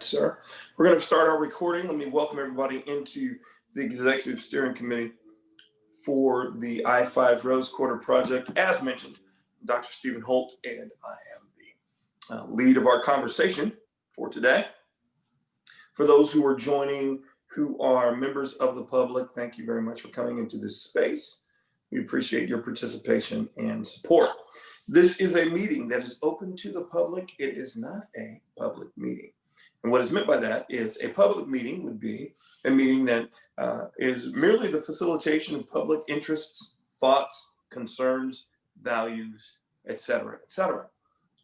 sir. We're going to start our recording. Let me welcome everybody into the Executive Steering Committee for the I-5 Rose Quarter Project. As mentioned, Dr. Stephen Holt, and I am the lead of our conversation for today. For those who are joining, who are members of the public, thank you very much for coming into this space. We appreciate your participation and support. This is a meeting that is open to the public. It is not a public meeting. And what is meant by that is a public meeting would be a meeting that is merely the facilitation of public interests, thoughts, concerns, values, etc., etc.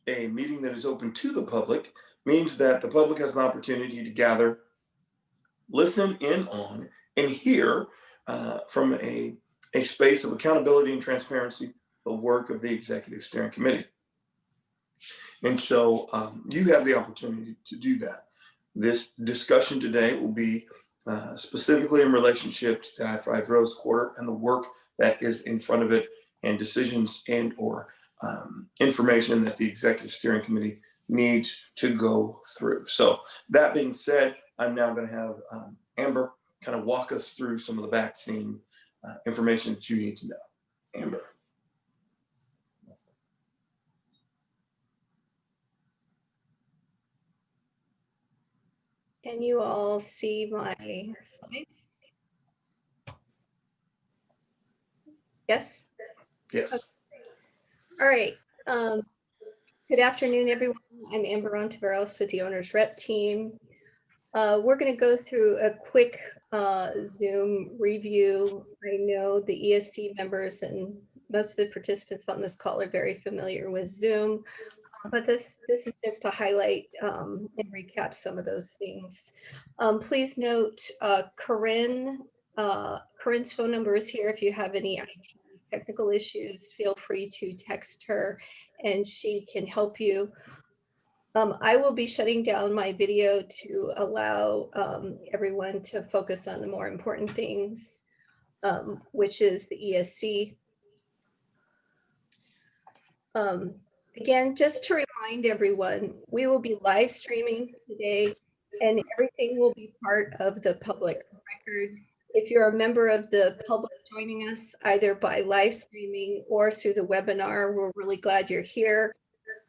A meeting that is open to the public means that the public has an opportunity to gather, listen in on, and hear from a space of accountability and transparency, the work of the Executive Steering Committee. And so you have the opportunity to do that. This discussion today will be specifically in relationship to the I-5 Rose Quarter and the work that is in front of it, and decisions and or information that the Executive Steering Committee needs to go through. So that being said, I'm now going to have Amber kind of walk us through some of the back scene information that you need to know. Amber. Can you all see my slides? Yes? Yes. Okay. All right. Good afternoon, everyone. I'm Amber Ontiveros with the Owners Rep team. We're going to go through a quick Zoom review. I know the ESC members and most of the participants on this call are very familiar with Zoom. But this is just to highlight and recap some of those things. Please note Corinne's phone number is here. If you have any IT technical issues, feel free to text her and she can help you. I will be shutting down my video to allow everyone to focus on the more important things, which is the ESC. Again, just to remind everyone, we will be live streaming today and everything will be part of the public record. If you're a member of the public joining us either by live streaming or through the webinar, we're really glad you're here.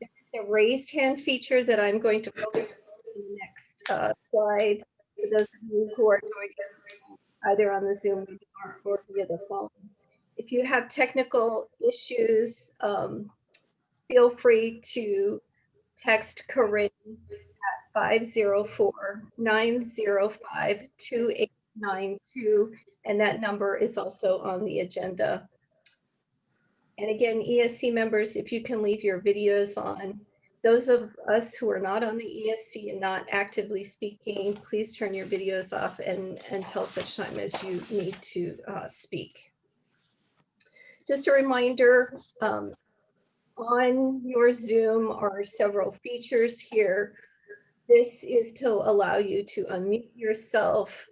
There's a raised hand feature that I'm going to focus on in the next slide for those of you who are joining either on the Zoom webinar or via the phone. If you have technical issues, feel free to text Corinne at 504-905-2892, and that number is also on the agenda. And again, ESC members, if you can leave your videos on. Those of us who are not on the ESC and not actively speaking, please turn your videos off until such time as you need to speak. Just a reminder, on your Zoom are several features here. This is to allow you to unmute yourself,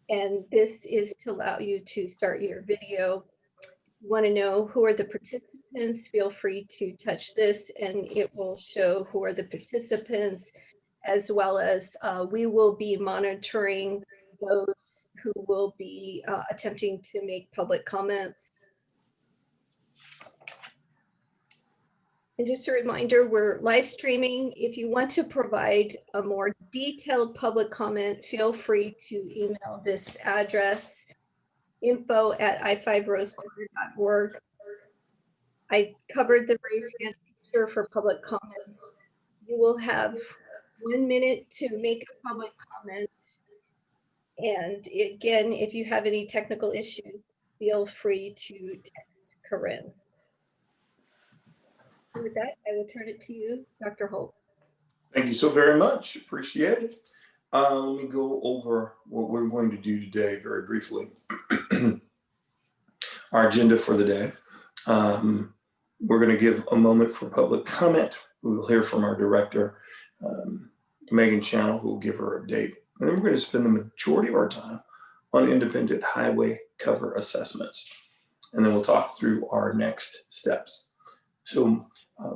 and this is to allow you to start your video. If you want to know who are the participants, feel free to touch this and it will show who are the participants, as well as we will be monitoring those who will be attempting to make public comments. And just a reminder, we're live streaming. If you want to provide a more detailed public comment, feel free to email this address, info@i5rosequarter.org. I covered the raise hand feature for public comments. You will have 1 minute to make a public comment. And again, if you have any technical issues, feel free to text Corinne. And with that, I will turn it to you, Dr. Holt. Thank you so very much. Appreciate it. Let me go over what we're going to do today very briefly. Our agenda for the day. We're going to give a moment for public comment. We will hear from our director, Megan Channel, who will give her update. And then we're going to spend the majority of our time on independent highway cover assessments. And then we'll talk through our next steps. So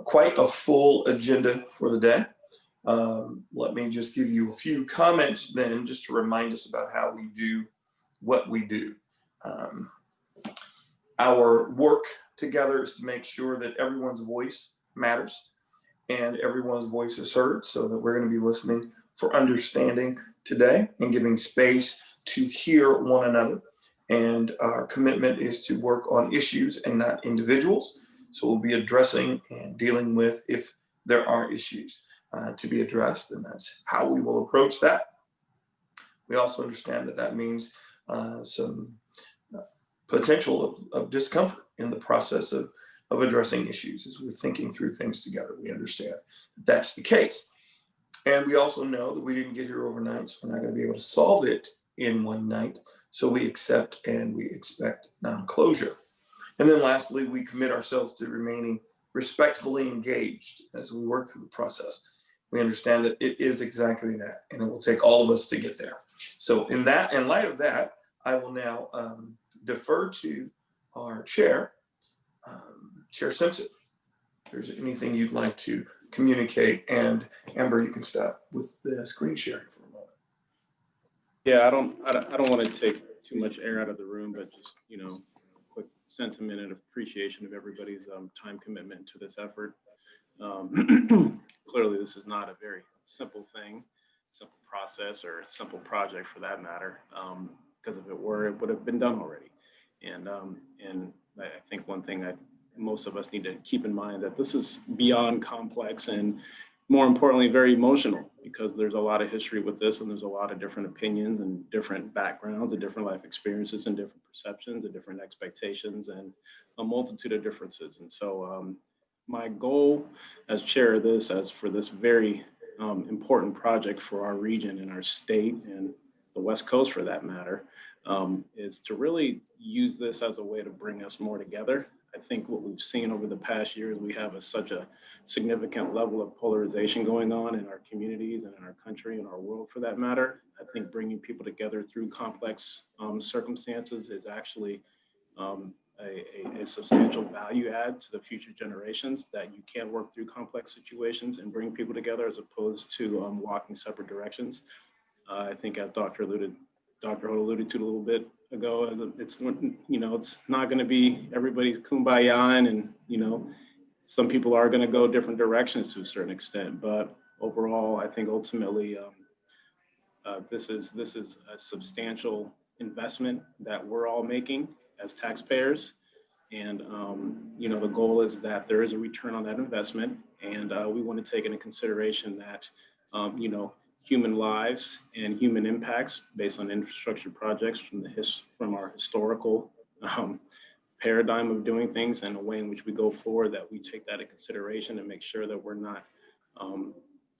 quite a full agenda for the day. Let me just give you a few comments then, just to remind us about how we do what we do. Our work together is to make sure that everyone's voice matters and everyone's voice is heard, so that we're going to be listening for understanding today and giving space to hear one another. And our commitment is to work on issues and not individuals. So we'll be addressing and dealing with if there are issues to be addressed, and that's how we will approach that. We also understand that that means some potential of discomfort in the process of addressing issues as we're thinking through things together. We understand that that's the case. And we also know that we didn't get here overnight, so we're not going to be able to solve it in one night. So we accept and we expect non-closure. And then lastly, we commit ourselves to remaining respectfully engaged as we work through the process. We understand that it is exactly that, and it will take all of us to get there. So in light of that, I will now defer to our chair, Chair Simpson. If there's anything you'd like to communicate, and Amber, you can stop with the screen sharing for a moment. Yeah, I don't want to take too much air out of the room, but just, you know, quick sentiment and appreciation of everybody's time commitment to this effort. Clearly, this is not a very simple thing, simple process, or simple project for that matter. Because if it were, it would have been done already. And I think one thing that most of us need to keep in mind, that this is beyond complex and more importantly, very emotional, because there's a lot of history with this, and there's a lot of different opinions and different backgrounds and different life experiences and different perceptions and different expectations and a multitude of differences. And so my goal as chair of this, as for this very important project for our region and our state and the West Coast for that matter, is to really use this as a way to bring us more together. I think what we've seen over the past year is we have such a significant level of polarization going on in our communities and in our country and our world for that matter. I think bringing people together through complex circumstances is actually a substantial value add to the future generations, that you can work through complex situations and bring people together as opposed to walking separate directions. I think as Dr. Holt alluded to a little bit ago, it's, you know, it's not going to be everybody's kumbaya, and, you know, some people are going to go different directions to a certain extent, but overall, I think ultimately this is a substantial investment that we're all making as taxpayers. And, you know, the goal is that there is a return on that investment, and we want to take into consideration that, you know, human lives and human impacts based on infrastructure projects from our historical paradigm of doing things, and a way in which we go forward, that we take that into consideration and make sure that we're not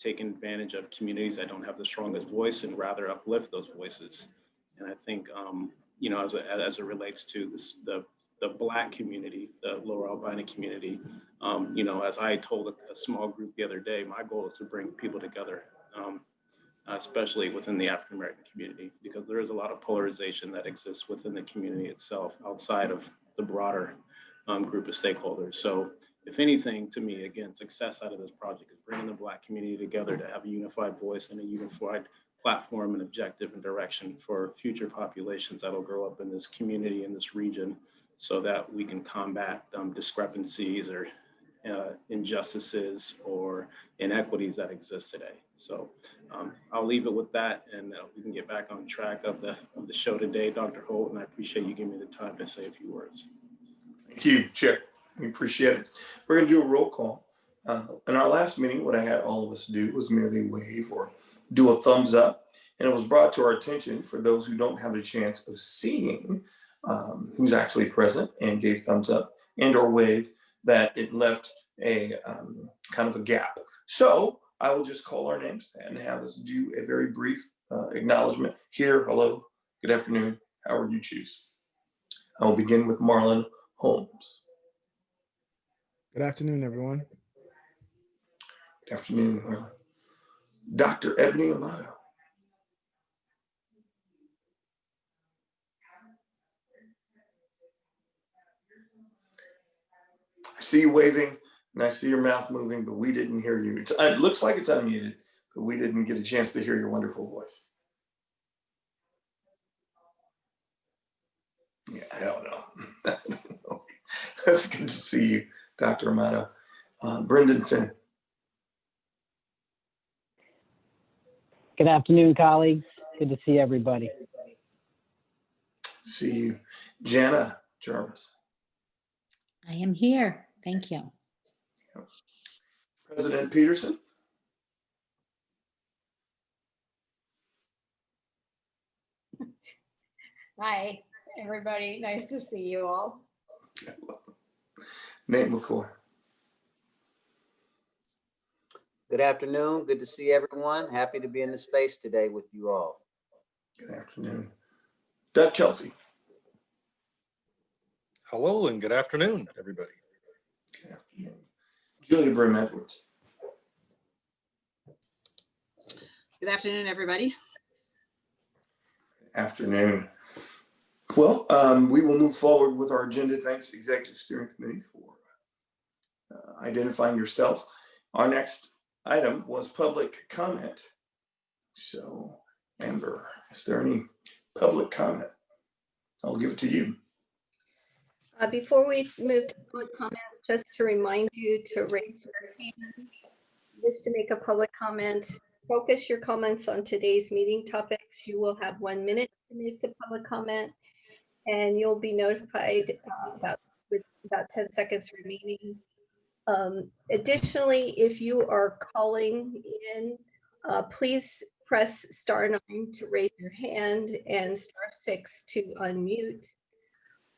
taking advantage of communities that don't have the strongest voice, and rather uplift those voices. And I think, you know, as it relates to this, the Black community, the Lower Albina community, you know, as I told a small group the other day, my goal is to bring people together, especially within the African American community, because there is a lot of polarization that exists within the community itself, outside of the broader group of stakeholders. So if anything, to me, again, success out of this project is bringing the Black community together to have a unified voice and a unified platform and objective and direction for future populations that'll grow up in this community, in this region, so that we can combat discrepancies or injustices or inequities that exist today. So I'll leave it with that, and we can get back on track of the show today, Dr. Holt, and I appreciate you giving me the time to say a few words. Thank you, Chair. We appreciate it. We're going to do a roll call. In our last meeting, what I had all of us do was merely wave or do a thumbs up, and it was brought to our attention, for those who don't have the chance of seeing who's actually present and gave thumbs up and or wave, that it left a kind of a gap. So I will just call our names and have us do a very brief acknowledgement. Here, hello, good afternoon, however you choose. I will begin with Marlon Holmes. Good afternoon, everyone. Good afternoon, Dr. Ebony Amato. I see you waving and I see your mouth moving, but we didn't hear you. It looks like it's unmuted, but we didn't get a chance to hear your wonderful voice. Yeah, I don't know. It's good to see you, Dr. Amato. Brendan Finn. Good afternoon, colleagues. Good to see everybody. See you. Jana Jarvis. I am here. Thank you. President Peterson. Hi, everybody. Nice to see you all. Nate McCoy. Good afternoon. Good to see everyone. Happy to be in the space today with you all. Good afternoon. Doug Kelsey. Hello and good afternoon, everybody. Good afternoon. Julia Brim Edwards. Good afternoon, everybody. Good afternoon. Well, we will move forward with our agenda. Thanks, Executive Steering Committee, for identifying yourselves. Our next item was public comment. So, Amber, is there any public comment? I'll give it to you. Before we move to public comment, just to remind you to raise your hand. Wish to make a public comment. Focus your comments on today's meeting topics. You will have 1 minute to make the public comment, and you'll be notified with about 10 seconds remaining. Additionally, if you are calling in, please press *9 to raise your hand and *6 to unmute.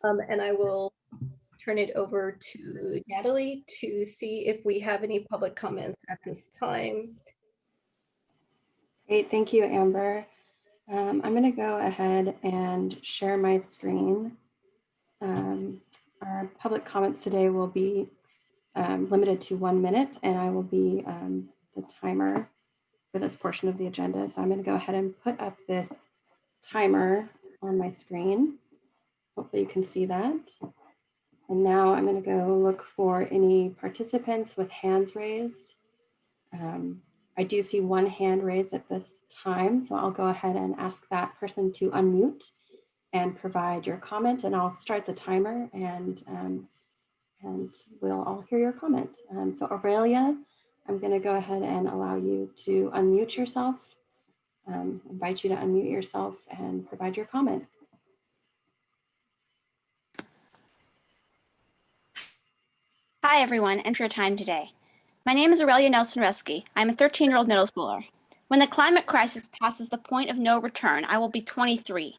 And I will turn it over to Natalie to see if we have any public comments at this time. Great, thank you, Amber. I'm going to go ahead and share my screen. Our public comments today will be limited to 1 minute, and I will be the timer for this portion of the agenda. So I'm going to go ahead and put up this timer on my screen. Hopefully you can see that. And now I'm going to go look for any participants with hands raised. I do see one hand raised at this time, so I'll go ahead and ask that person to unmute and provide your comment, and I'll start the timer, and we'll all hear your comment. So Aurelia, I'm going to go ahead and allow you to unmute yourself, invite you to unmute yourself and provide your comment. Hi, everyone, and for your time today. My name is Aurelia Nelson-Reski. I'm a 13-year-old middle schooler. When the climate crisis passes the point of no return, I will be 23.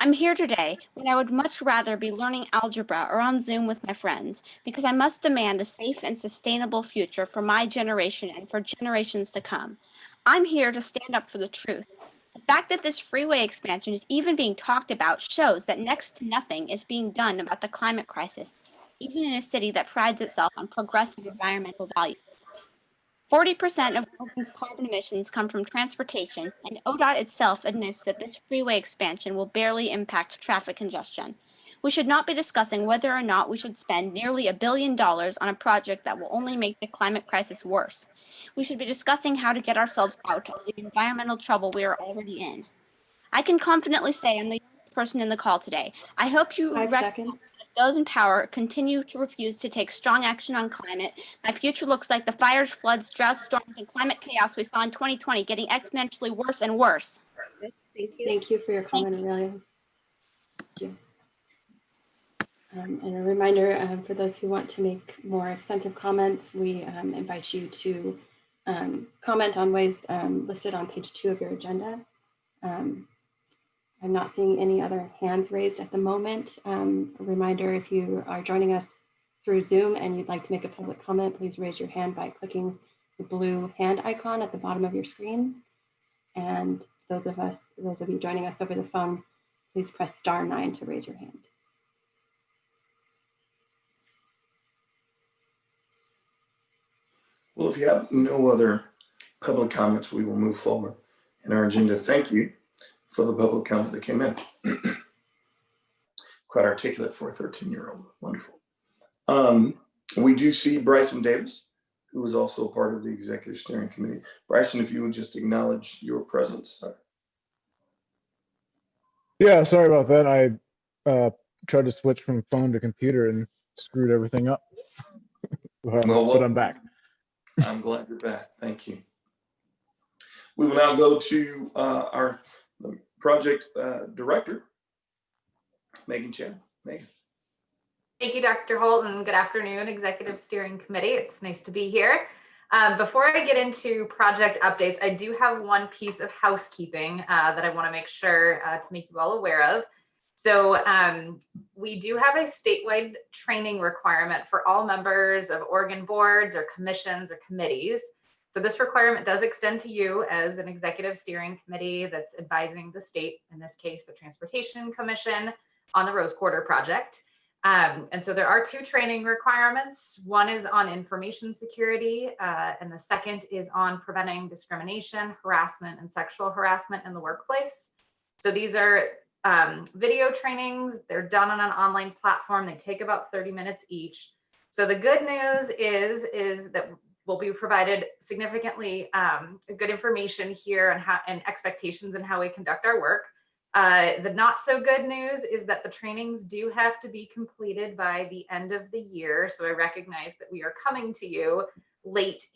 I'm here today when I would much rather be learning algebra or on Zoom with my friends, because I must demand a safe and sustainable future for my generation and for generations to come. I'm here to stand up for the truth. The fact that this freeway expansion is even being talked about shows that next to nothing is being done about the climate crisis, even in a city that prides itself on progressive environmental values. 40% of Oregon's carbon emissions come from transportation, and ODOT itself admits that this freeway expansion will barely impact traffic congestion. We should not be discussing whether or not we should spend nearly $1 billion on a project that will only make the climate crisis worse. We should be discussing how to get ourselves out of the environmental trouble we are already in. I can confidently say I'm the youngest person in the call today. I hope you recognize those in power continue to refuse to take strong action on climate. My future looks like the fires, floods, droughts, storms, and climate chaos we saw in 2020 getting exponentially worse and worse. Thank you. Thank you for your comment, Aurelia. Thank you. And a reminder for those who want to make more extensive comments, we invite you to comment on ways listed on page 2 of your agenda. I'm not seeing any other hands raised at the moment. A reminder, if you are joining us through Zoom and you'd like to make a public comment, please raise your hand by clicking the blue hand icon at the bottom of your screen. And those of you joining us over the phone, please press *9 to raise your hand. Well, if you have no other public comments, we will move forward in our agenda. Thank you for the public comment that came in. Quite articulate for a 13-year-old. Wonderful. We do see Bryson Davis, who is also part of the Executive Steering Committee. Bryson, if you would just acknowledge your presence. Yeah, sorry about that. I tried to switch from phone to computer and screwed everything up. But I'm back. I'm glad you're back. Thank you. We will now go to our project director, Megan Chen. Megan. Thank you, Dr. Holt, and good afternoon, Executive Steering Committee. It's nice to be here. Before I get into project updates, I do have one piece of housekeeping that I want to make sure to make you all aware of. So we do have a statewide training requirement for all members of Oregon boards or commissions or committees. So this requirement does extend to you as an executive steering committee that's advising the state, in this case, the Transportation Commission, on the Rose Quarter project. And so there are two training requirements. One is on information security, and the second is on preventing discrimination, harassment, and sexual harassment in the workplace. So these are video trainings. They're done on an online platform. They take about 30 minutes each. So the good news is that we'll be provided significantly good information here on how and expectations and how we conduct our work. The not so good news is that the trainings do have to be completed by the end of the year. So I recognize that we are coming to you late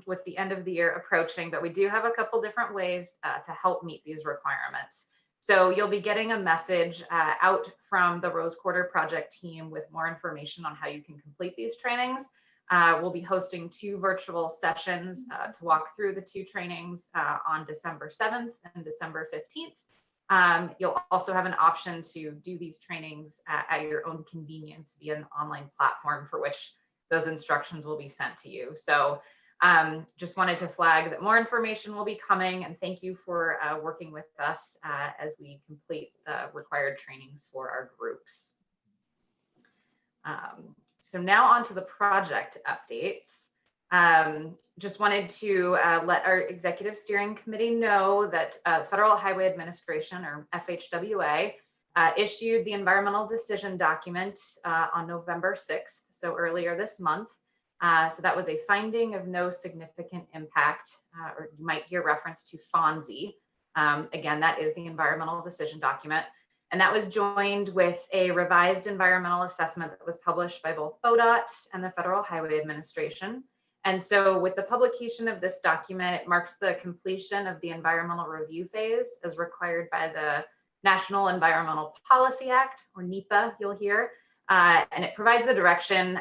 with the end of the year approaching, but we do have a couple different ways to help meet these requirements. So you'll be getting a message out from the Rose Quarter project team with more information on how you can complete these trainings. We'll be hosting 2 virtual sessions to walk through the 2 trainings on December 7th and December 15th. You'll also have an option to do these trainings at your own convenience via an online platform for which those instructions will be sent to you. So just wanted to flag that more information will be coming, and thank you for working with us as we complete the required trainings for our groups. So now on to the project updates. Just wanted to let our Executive Steering Committee know that Federal Highway Administration, or FHWA, issued the environmental decision document on November 6th, so earlier this month. So that was a finding of no significant impact, or you might hear reference to FONSI. Again, that is the environmental decision document. And that was joined with a revised environmental assessment that was published by both ODOT and the Federal Highway Administration. And so with the publication of this document, it marks the completion of the environmental review phase as required by the National Environmental Policy Act, or NEPA, you'll hear. And it provides the direction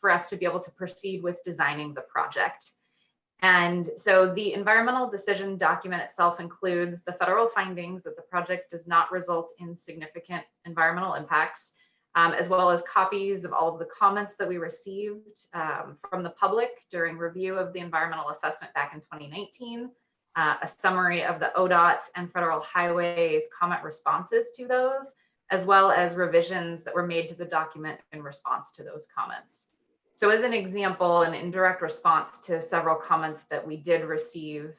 for us to be able to proceed with designing the project. And so the environmental decision document itself includes the federal findings that the project does not result in significant environmental impacts, as well as copies of all of the comments that we received from the public during review of the environmental assessment back in 2019, a summary of the ODOT and Federal Highways comment responses to those, as well as revisions that were made to the document in response to those comments. So as an example, an indirect response to several comments that we did receive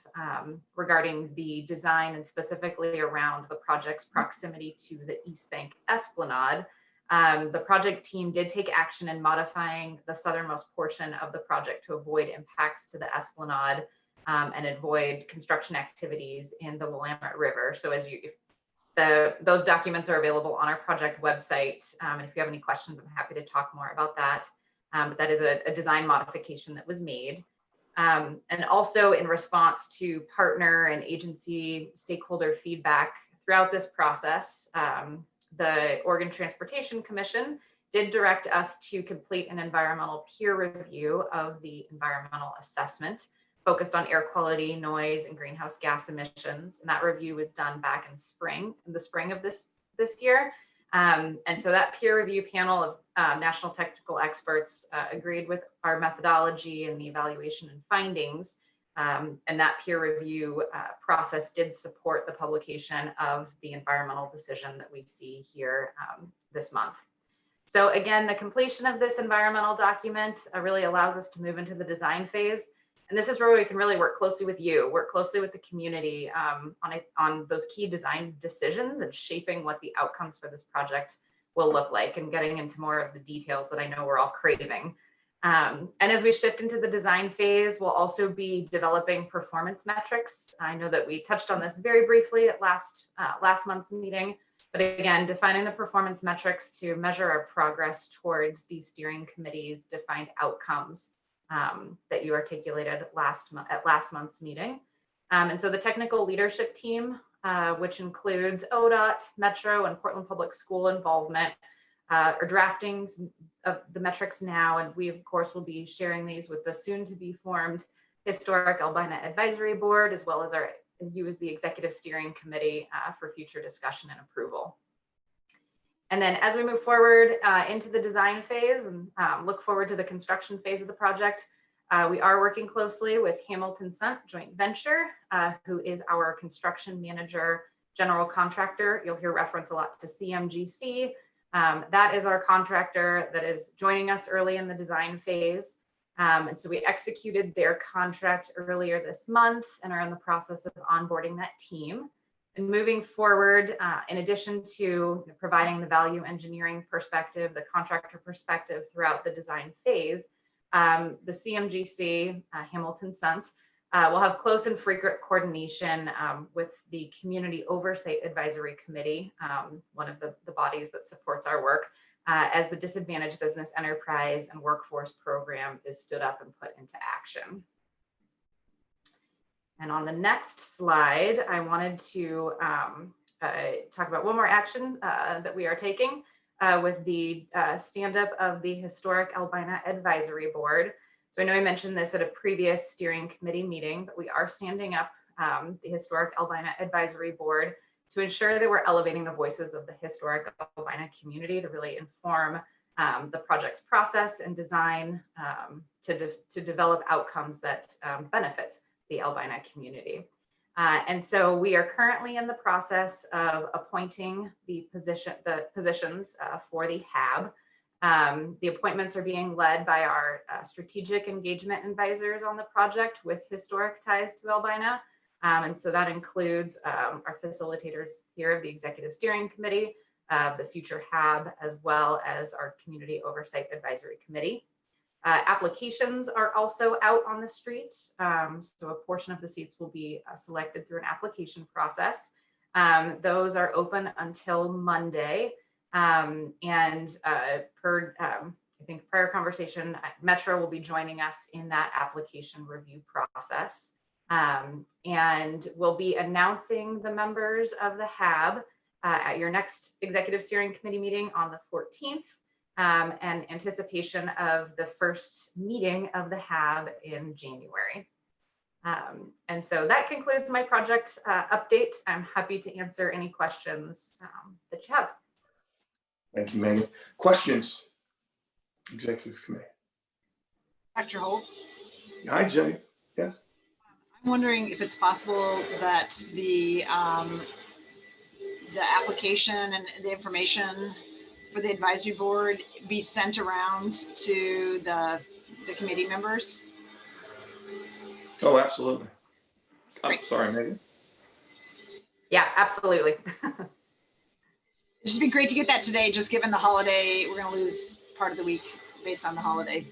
regarding the design and specifically around the project's proximity to the East Bank Esplanade, the project team did take action in modifying the southernmost portion of the project to avoid impacts to the Esplanade and avoid construction activities in the Willamette River. So as those documents are available on our project website. And if you have any questions, I'm happy to talk more about that. But that is a design modification that was made. And also in response to partner and agency stakeholder feedback throughout this process, the Oregon Transportation Commission did direct us to complete an environmental peer review of the environmental assessment focused on air quality, noise, and greenhouse gas emissions. And that review was done back in the spring of this year. And so that peer review panel of national technical experts agreed with our methodology and the evaluation and findings. And that peer review process did support the publication of the environmental decision that we see here this month. So again, the completion of this environmental document really allows us to move into the design phase. And this is where we can really work closely with you, work closely with the community on those key design decisions and shaping what the outcomes for this project will look like and getting into more of the details that I know we're all craving. And as we shift into the design phase, we'll also be developing performance metrics. I know that we touched on this very briefly at last month's meeting, but again, defining the performance metrics to measure our progress towards the steering committee's defined outcomes that you articulated at last month's meeting. And so the technical leadership team, which includes ODOT, Metro, and Portland Public School involvement, are drafting of the metrics now, and we of course will be sharing these with the soon to be formed Historic Albina Advisory Board, as well as you as the Executive Steering Committee for future discussion and approval. And then as we move forward into the design phase and look forward to the construction phase of the project, we are working closely with Hamilton Sunt Joint Venture, who is our construction manager, general contractor. You'll hear reference a lot to CMGC. That is our contractor that is joining us early in the design phase. And so we executed their contract earlier this month and are in the process of onboarding that team. And moving forward, in addition to providing the value engineering perspective, the contractor perspective throughout the design phase, the CMGC, Hamilton Sunt, will have close and frequent coordination with the Community Oversight Advisory Committee, one of the bodies that supports our work, as the Disadvantaged Business Enterprise and Workforce Program is stood up and put into action. And on the next slide, I wanted to talk about one more action that we are taking with the stand-up of the Historic Albina Advisory Board. So I know I mentioned this at a previous steering committee meeting, but we are standing up the Historic Albina Advisory Board to ensure that we're elevating the voices of the historic Albina community to really inform the project's process and design to develop outcomes that benefit the Albina community. And so we are currently in the process of appointing the positions for the HAB. The appointments are being led by our strategic engagement advisors on the project with historic ties to Albina. And so that includes our facilitators here of the Executive Steering Committee, the future HAB, as well as our Community Oversight Advisory Committee. Applications are also out on the streets. So a portion of the seats will be selected through an application process. Those are open until Monday. Per I think prior conversation, Metro will be joining us in that application review process. And we'll be announcing the members of the HAB at your next Executive Steering Committee meeting on the 14th, and anticipation of the first meeting of the HAB in January. And so that concludes my project update. I'm happy to answer any questions that you have. Thank you, Megan. Questions? Executive Committee. Dr. Holt, Hi, Jay. Yes. I'm wondering if it's possible that the application and the information for the advisory board be sent around to the committee members. Oh, absolutely. I'm Great. sorry, Megan. Yeah, absolutely. It'd just be great to get that today, just given the holiday. We're going to lose part of the week based on the holiday.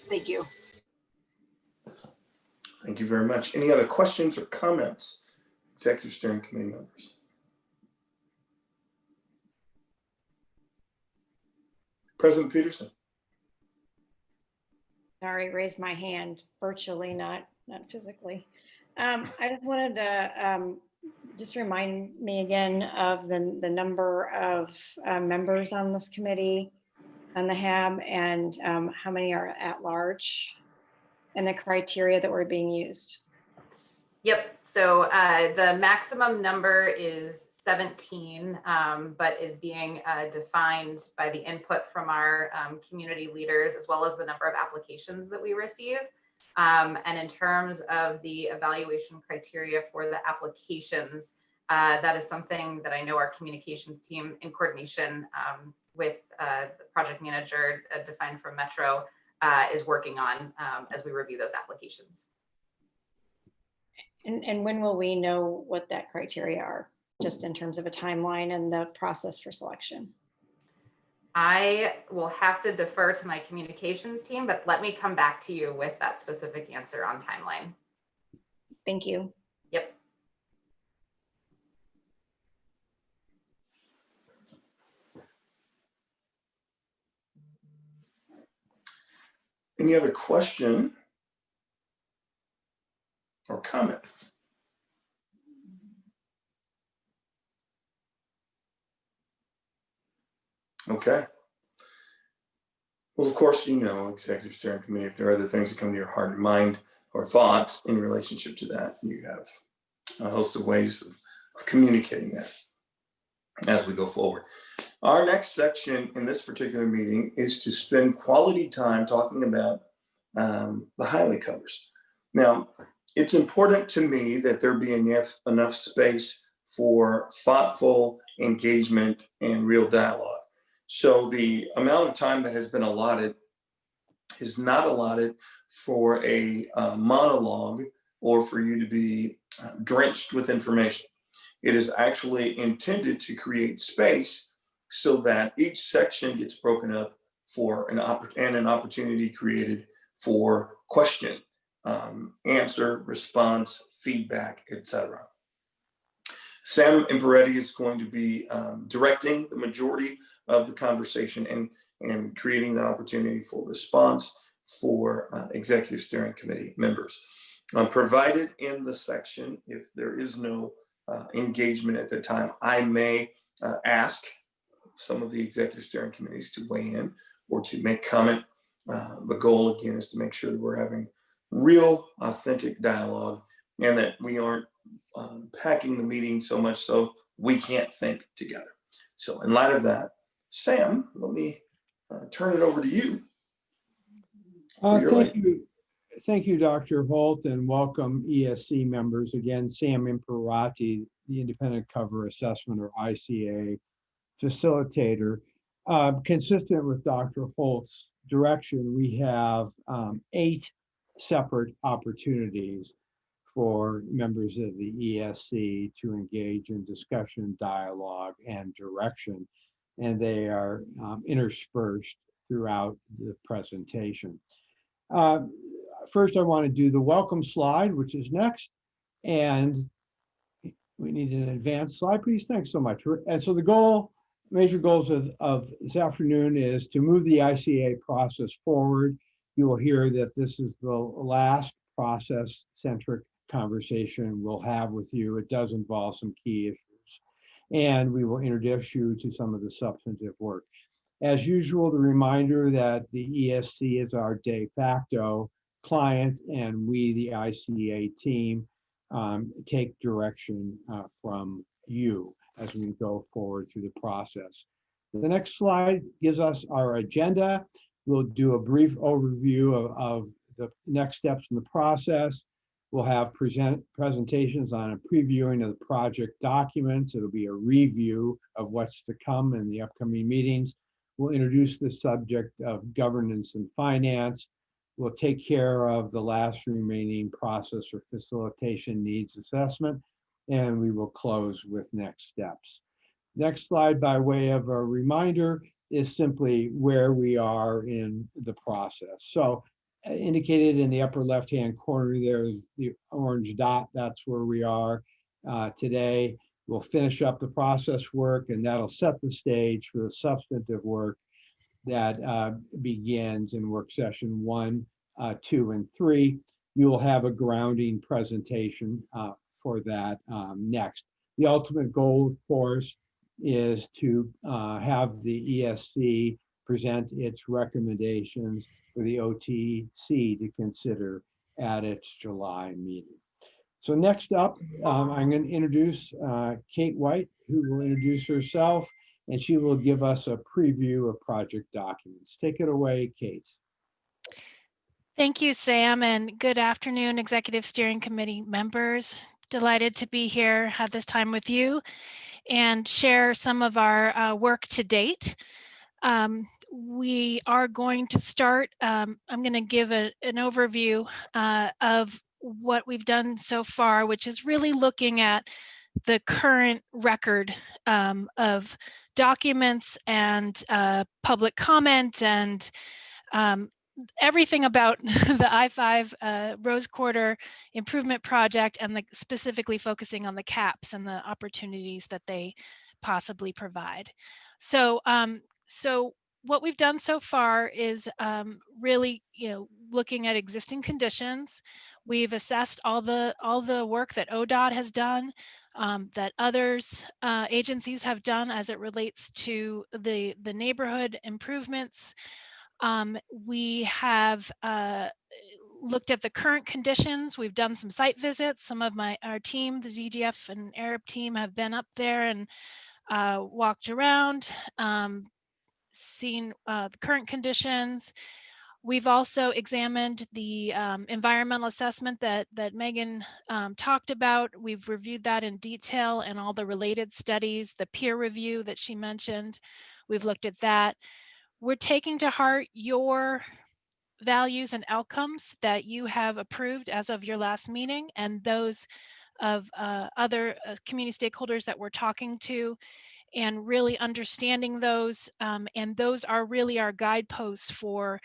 Thank you. Thank you very much. Any other questions or comments, Executive Steering Committee members? President Peterson. Sorry, raised my hand virtually, not physically. I just wanted to just remind me again of the number of members on this committee, on the HAB, and how many are at large, and the criteria that were being used. Yep. So the maximum number is 17, but is being defined by the input from our community leaders, as well as the number of applications that we receive. And in terms of the evaluation criteria for the applications, that is something that I know our communications team, in coordination with the project manager defined from Metro, is working on as we review those applications. And when will we know what that criteria are, just in terms of a timeline and the process for selection? I will have to defer to my communications team, but let me come back to you with that specific answer on timeline. Thank you. Yep. Any other question or comment? Okay. Well, of course, you know, Executive Steering Committee, if there are other things that come to your heart and mind or thoughts in relationship to that, you have a host of ways of communicating that as we go forward. Our next section in this particular meeting is to spend quality time talking about the highway covers. Now, it's important to me that there be enough space for thoughtful engagement and real dialogue. So the amount of time that has been allotted is not allotted for a monologue or for you to be drenched with information. It is actually intended to create space so that each section gets broken up for an opportunity created for question, answer, response, feedback, etc. Sam Imperetti is going to be directing the majority of the conversation and creating the opportunity for response for Executive Steering Committee members. Provided in the section, if there is no engagement at the time, I may ask some of the Executive Steering Committees to weigh in or to make comment. The goal again is to make sure that we're having real, authentic dialogue and that we aren't packing the meeting so much so we can't think together. So in light of that, Sam, let me turn it over to you. Thank you, Dr. Holt, and welcome ESC members. Again, Sam Imperetti, the Independent Cover Assessment or ICA facilitator. Consistent with Dr. Holt's direction, we have 8 separate opportunities for members of the ESC to engage in discussion, dialogue, and direction, and they are interspersed throughout the presentation. First, I want to do the welcome slide, which is next, and we need an advanced slide, please. Thanks so much. And so the major goals of this afternoon is to move the ICA process forward. You will hear that this is the last process-centric conversation we'll have with you. It does involve some key issues, and we will introduce you to some of the substantive work. As usual, the reminder that the ESC is our de facto client, and we, the ICA team, take direction from you as we go forward through the process. The next slide gives us our agenda. We'll do a brief overview of the next steps in the process. We'll have presentations on a previewing of the project documents. It'll be a review of what's to come in the upcoming meetings. We'll introduce the subject of governance and finance. We'll take care of the last remaining process or facilitation needs assessment, and we will close with next steps. Next slide, by way of a reminder, is simply where we are in the process. So indicated in the upper left-hand corner, there's the orange dot. That's where we are today. We'll finish up the process work, and that'll set the stage for the substantive work that begins in work session 1, 2, and 3. You will have a grounding presentation for that next. The ultimate goal, of course, is to have the ESC present its recommendations for the OTC to consider at its July meeting. So next up, I'm going to introduce Kate White, who will introduce herself, and she will give us a preview of project documents. Take it away, Kate. Thank you, Sam, and good afternoon, Executive Steering Committee members. Delighted to be here, have this time with you, and share some of our work to date. We are going to start, I'm going to give an overview of what we've done so far, which is really looking at the current record of documents and public comment and everything about the I-5 Rose Quarter Improvement Project, and specifically focusing on the CAPs and the opportunities that they possibly provide. So, so what we've done so far is really, looking at existing conditions. We've assessed all the work that ODOT has done, that others agencies have done as it relates to the neighborhood improvements. We have looked at the current conditions. We've done some site visits. Some of our team, the ZGF and Arab team, have been up there and walked around, seen the current conditions. We've also examined the environmental assessment that Megan talked about. We've reviewed that in detail and all the related studies, the peer review that she mentioned. We've looked at that. We're taking to heart your values and outcomes that you have approved as of your last meeting, and those of other community stakeholders that we're talking to, and really understanding those. And those are really our guideposts for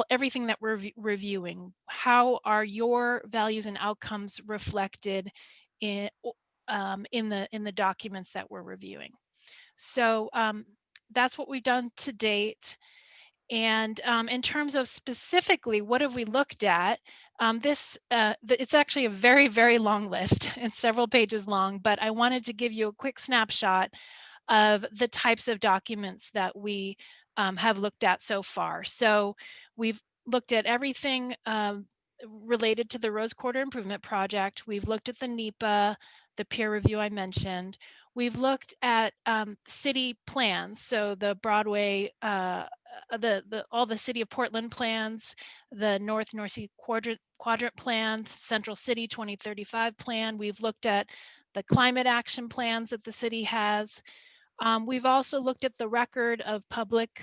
everything that we're reviewing. How are your values and outcomes reflected in the documents that we're reviewing? So that's what we've done to date. And in terms of specifically, what have we looked at? It's actually a very, very long list. It's several pages long, but I wanted to give you a quick snapshot of the types of documents that we have looked at so far. So we've looked at everything related to the Rose Quarter Improvement Project. We've looked at the NEPA, the peer review I mentioned. We've looked at city plans, so the Broadway, all the City of Portland plans, the North-Northeast quadrant plans, Central City 2035 plan. We've looked at the climate action plans that the city has. We've also looked at the record of public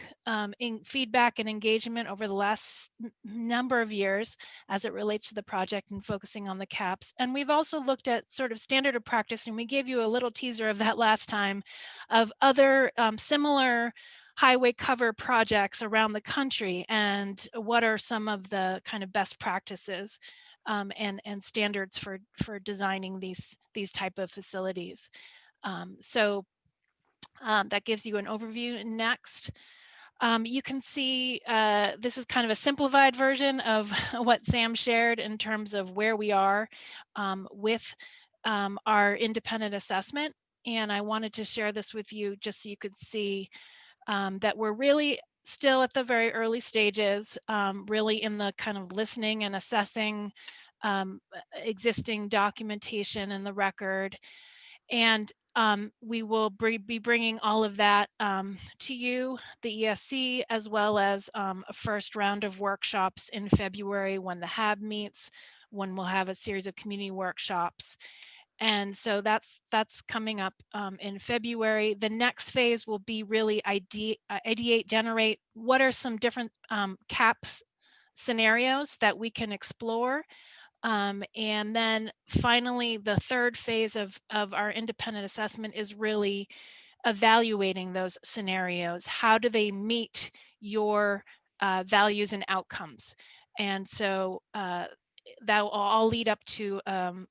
feedback and engagement over the last number of years as it relates to the project and focusing on the CAPs. And we've also looked at sort of standard of practice, and we gave you a little teaser of that last time, of other similar highway cover projects around the country, and what are some of the kind of best practices and standards for designing these type of facilities. That gives you an overview. Next, you can see this is kind of a simplified version of what Sam shared in terms of where we are with our independent assessment. And I wanted to share this with you just so you could see that we're really still at the very early stages, really in the kind of listening and assessing existing documentation in the record. And we will be bringing all of that to you, the ESC, as well as a first round of workshops in February when the HAB meets, when we'll have a series of community workshops. And so that's coming up in February. The next phase will be really ideate, generate what are some different CAPS scenarios that we can explore. And then finally, the third phase of our independent assessment is really evaluating those scenarios. How do they meet your values and outcomes? And so that will all lead up to an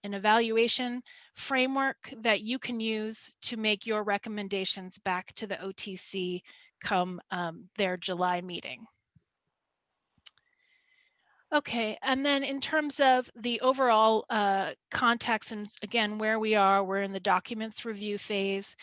evaluation framework that you can use to make your recommendations back to the OTC come their July meeting. Okay, and then in terms of the overall context, and again, where we are, we're in the documents review phase.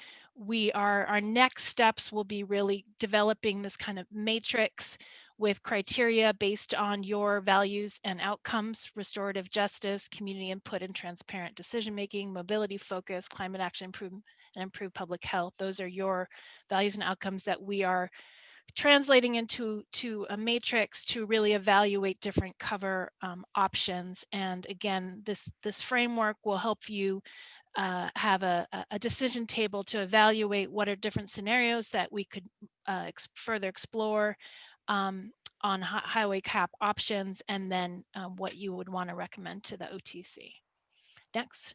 Our next steps will be really developing this kind of matrix with criteria based on your values and outcomes: restorative justice, community input and transparent decision-making, mobility focus, climate action improvement, and improved public health. Those are your values and outcomes that we are translating into a matrix to really evaluate different cover options. And again, this framework will help you have a decision table to evaluate what are different scenarios that we could further explore on highway cap options, and then what you would want to recommend to the OTC. Next.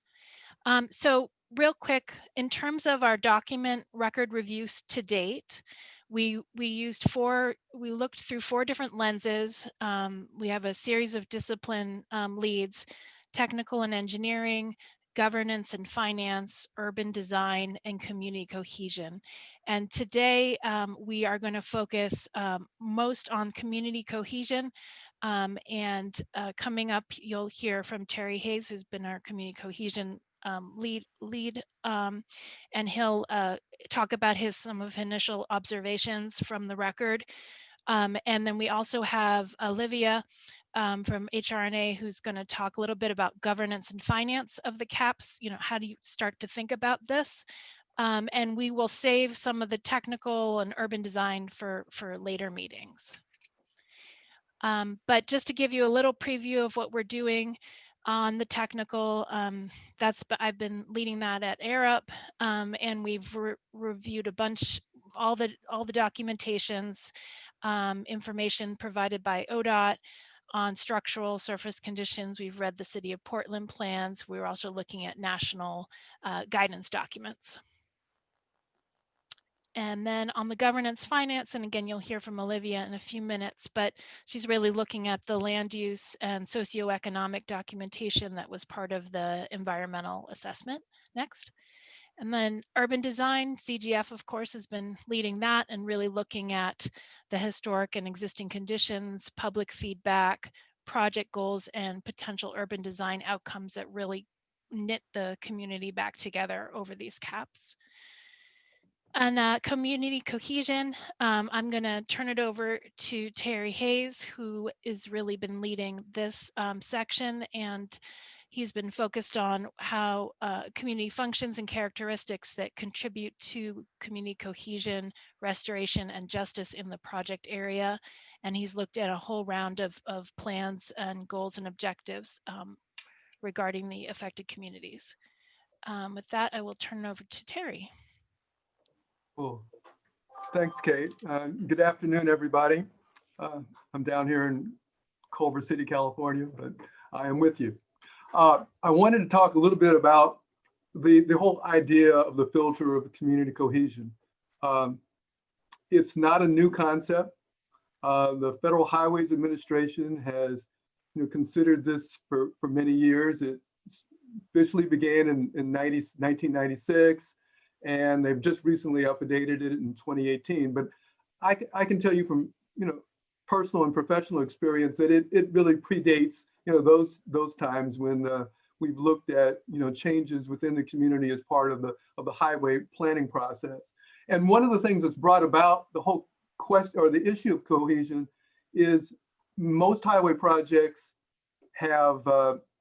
So real quick, in terms of our document record reviews to date, we looked through 4 different lenses. We have a series of discipline leads: technical and engineering, governance and finance, urban design, and community cohesion. And today we are going to focus most on community cohesion. And coming up, you'll hear from Terry Hayes, who's been our community cohesion lead, and he'll talk about some of his initial observations from the record. And then we also have Olivia from HRNA, who's going to talk a little bit about governance and finance of the CAPs. How do you start to think about this? And we will save some of the technical and urban design for later meetings. But just to give you a little preview of what we're doing on the technical, I've been leading that at AirUp, and we've reviewed a bunch, all the documentations, information provided by ODOT on structural surface conditions. We've read the City of Portland plans. We're also looking at national guidance documents. And then on the governance finance, and again, you'll hear from Olivia in a few minutes, but she's really looking at the land use and socioeconomic documentation that was part of the environmental assessment. Next. And then urban design, CGF, of course, has been leading that and really looking at the historic and existing conditions, public feedback, project goals, and potential urban design outcomes that really knit the community back together over these CAPs. And community cohesion, I'm going to turn it over to Terry Hayes, who has really been leading this section, and he's been focused on how community functions and characteristics that contribute to community cohesion, restoration, and justice in the project area. And he's looked at a whole round of plans and goals and objectives regarding the affected communities. With that, I will turn it over to Terry. Cool. Thanks, Kate. Good afternoon, everybody. I'm down here in Culver City, California, but I am with you. I wanted to talk a little bit about the whole idea of the filter of community cohesion. It's not a new concept. The Federal Highways Administration has considered this for many years. It officially began in 1996. And they've just recently updated it in 2018. But I can tell you from personal and professional experience that it really predates those times when we've looked at changes within the community as part of the highway planning process. And one of the things that's brought about the whole question or the issue of cohesion is most highway projects have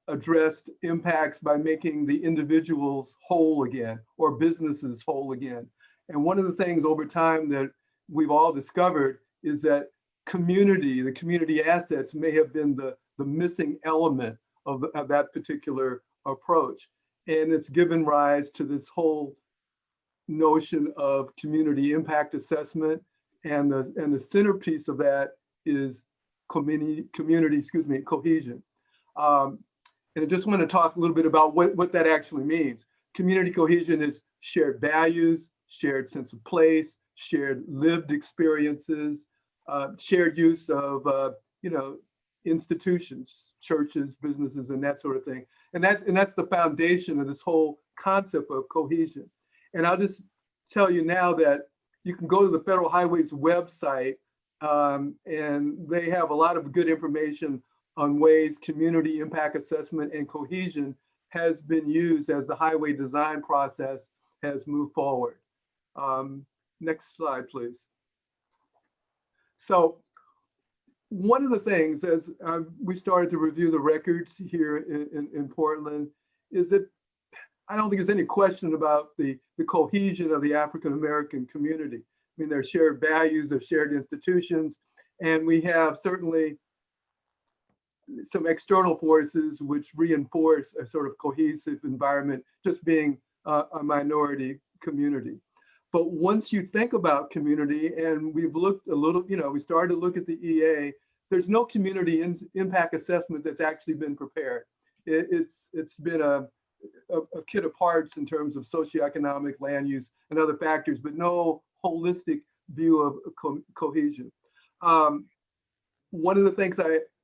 addressed impacts by making the individuals whole again or businesses whole again. And one of the things over time that we've all discovered is that the community assets may have been the missing element of that particular approach. And it's given rise to this whole notion of community impact assessment. And the centerpiece of that is community cohesion. And I just want to talk a little bit about what that actually means. Community cohesion is shared values, shared sense of place, shared lived experiences, shared use of institutions, churches, businesses, and that sort of thing. And that's the foundation of this whole concept of cohesion. And I'll just tell you now that you can go to the Federal Highways website, and they have a lot of good information on ways community impact assessment and cohesion has been used as the highway design process has moved forward. Next slide, please. So one of the things as we started to review the records here in Portland is that I don't think there's any question about the cohesion of the African-American community. I mean, there's shared values, there's shared institutions, and we have certainly some external forces which reinforce a sort of cohesive environment, just being a minority community. But once you think about community, and we've looked a little, we started to look at the EA, there's no community impact assessment that's actually been prepared. It's been a kit of parts in terms of socioeconomic, land use, and other factors, but no holistic view of cohesion. One of the things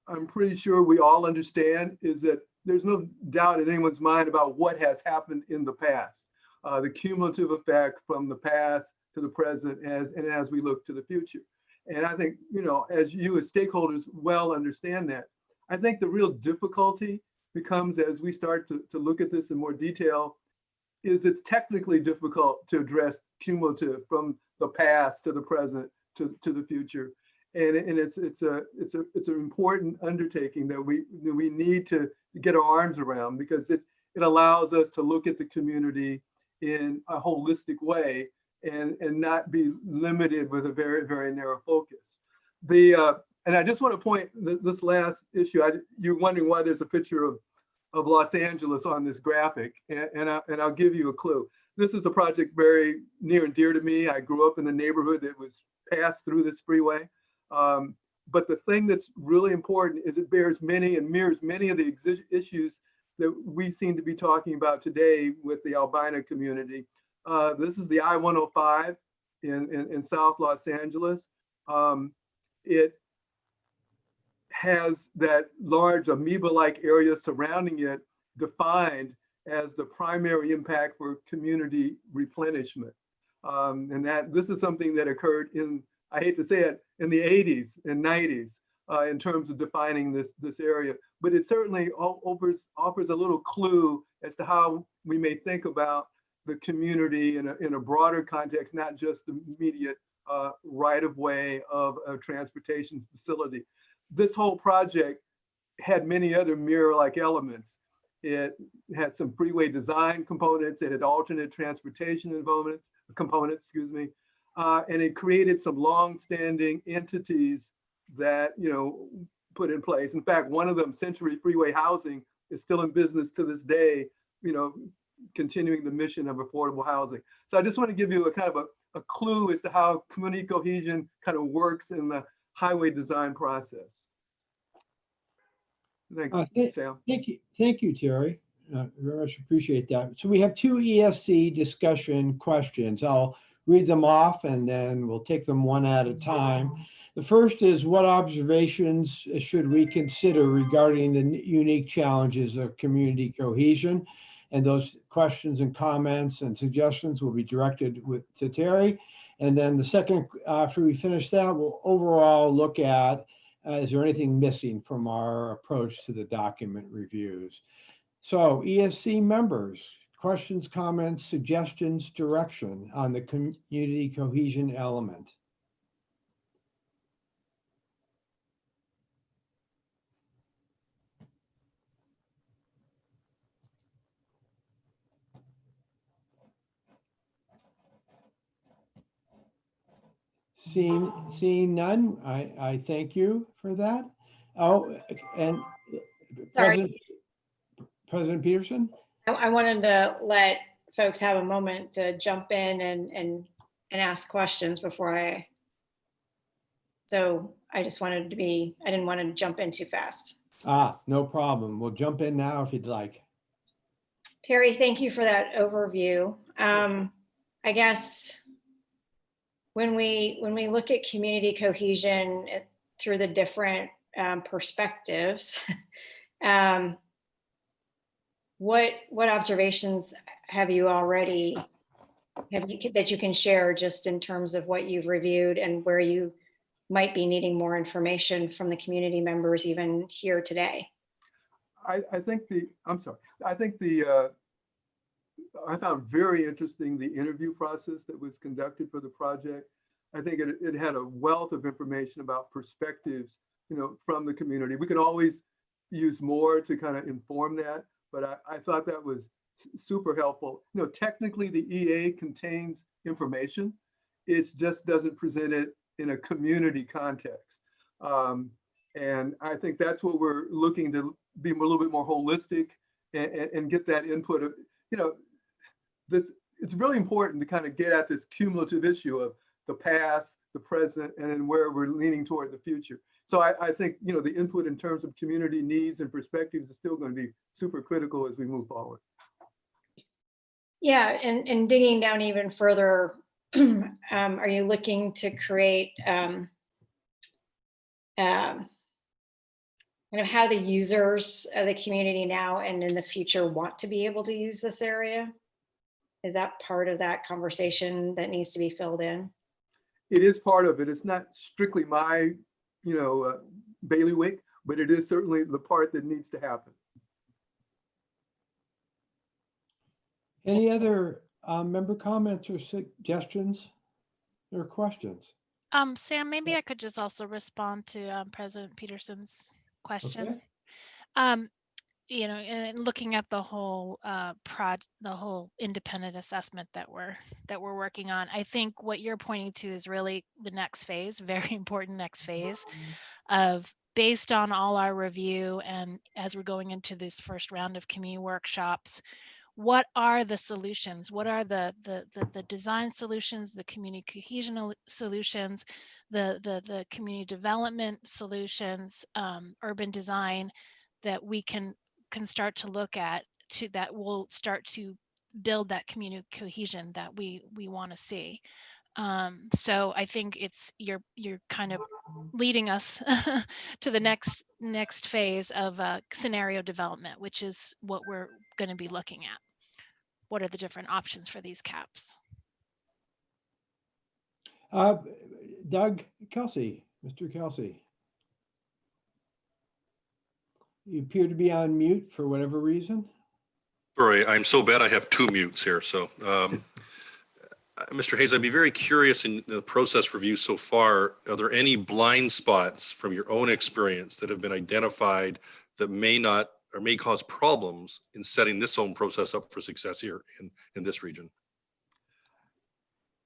I'm pretty sure we all understand is that there's no doubt in anyone's mind about what has happened in the past, the cumulative effect from the past to the present as we look to the future. And I think, as you as stakeholders well understand that, I think the real difficulty becomes as we start to look at this in more detail, is it's technically difficult to address cumulative from the past to the present to the future. And it's an important undertaking that we need to get our arms around, because it allows us to look at the community in a holistic way and not be limited with a very, very narrow focus. And I just want to point this last issue. You're wondering why there's a picture of Los Angeles on this graphic, and I'll give you a clue. This is a project very near and dear to me. I grew up in the neighborhood that was passed through this freeway. But the thing that's really important is it bears many and mirrors many of the issues that we seem to be talking about today with the Albina community. This is the I-105 in South Los Angeles. It has that large amoeba-like area surrounding it defined as the primary impact for community replenishment. And that this is something that occurred in, I hate to say it, in the 80s and 90s in terms of defining this area. But it certainly offers a little clue as to how we may think about the community in a broader context, not just the immediate right-of-way of a transportation facility. This whole project had many other mirror-like elements. It had some freeway design components, it had alternate transportation components, excuse me, and it created some long-standing entities that, put in place. In fact, one of them, Century Freeway Housing, is still in business to this day, continuing the mission of affordable housing. So I just want to give you a kind of a clue as to how community cohesion kind of works in the highway design process. Thanks, Sam. Thank you, Terry. Very much appreciate that. So we have two ESC discussion questions. I'll read them off and then we'll take them one at a time. The first is, what observations should we consider regarding the unique challenges of community cohesion? And those questions and comments and suggestions will be directed to Terry. And then the second, after we finish that, we'll overall look at, is there anything missing from our approach to the document reviews? So ESC members, questions, comments, suggestions, direction on the community cohesion element. Seeing none, I thank you for that. Oh, and President Peterson? I wanted to let folks have a moment to jump in and ask questions before so I just wanted to I didn't want to jump in too fast. No problem. We'll jump in now if you'd like. Terry, thank you for that overview. I guess when we look at community cohesion through the different perspectives, what observations have you already that you can share just in terms of what you've reviewed and where you might be needing more information from the community members even here today? I found very interesting the interview process that was conducted for the project. I think it had a wealth of information about perspectives, from the community. We can always use more to kind of inform that, but I thought that was super helpful. Technically the EA contains information. It just doesn't present it in a community context. And I think that's what we're looking to be a little bit more holistic and get that input of, it's really important to kind of get at this cumulative issue of the past, the present, and then where we're leaning toward the future. So I think, the input in terms of community needs and perspectives is still going to be super critical as we move forward. Yeah, and digging down even further, are you looking to create kind of how the users of the community now and in the future want to be able to use this area? Is that part of that conversation that needs to be filled in? It is part of it. It's not strictly my, bailiwick, but it is certainly the part that needs to happen. Any other member comments or suggestions or questions? Sam, maybe I could just also respond to President Peterson's question. Okay. And looking at the whole the whole independent assessment that we're working on, I think what you're pointing to is really the next phase, very important next phase of, based on all our review and as we're going into this first round of community workshops, what are the solutions? What are the design solutions, the community cohesion solutions, the community development solutions, urban design that we can start to look at that will start to build that community cohesion that we want to see. So I think you're kind of leading us to the next phase of scenario development, which is what we're going to be looking at. What are the different options for these caps? Doug Kelsey, Mr. Kelsey. You appear to be on mute for whatever reason. Sorry, I'm so bad I have two mutes here. So, Mr. Hayes, I'd be very curious in the process review so far, are there any blind spots from your own experience that have been identified that may not or may cause problems in setting this own process up for success here in this region?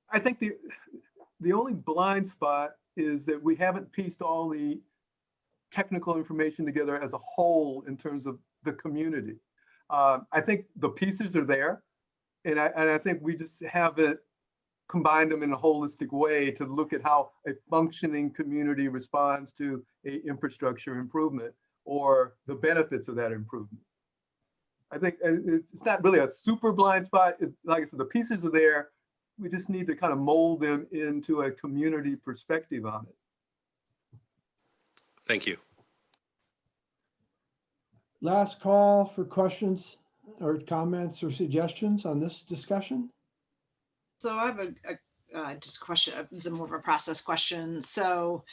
I think the only blind spot is that we haven't pieced all the technical information together as a whole in terms of the community. I think the pieces are there, and I think we just haven't combined them in a holistic way to look at how a functioning community responds to a infrastructure improvement or the benefits of that improvement. I think it's not really a super blind spot. Like I said, the pieces are there. We just need to kind of mold them into a community perspective on it. Thank you. Last call for questions or comments or suggestions on this discussion. So I have a just a question. This is more of a process question. So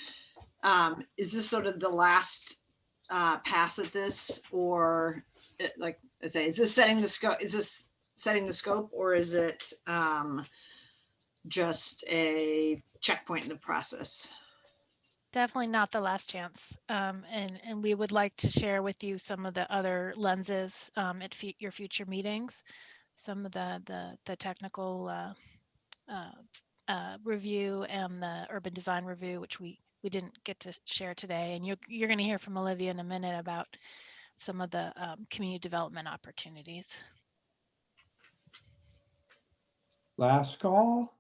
is this sort of the last pass at this, or like I say, is this setting the scope? Is this setting the scope, or is it just a checkpoint in the process? Definitely not the last chance. And we would like to share with you some of the other lenses at your future meetings, some of the technical review and the urban design review, which we didn't get to share today. And you're going to hear from Olivia in a minute about some of the community development opportunities. Last call.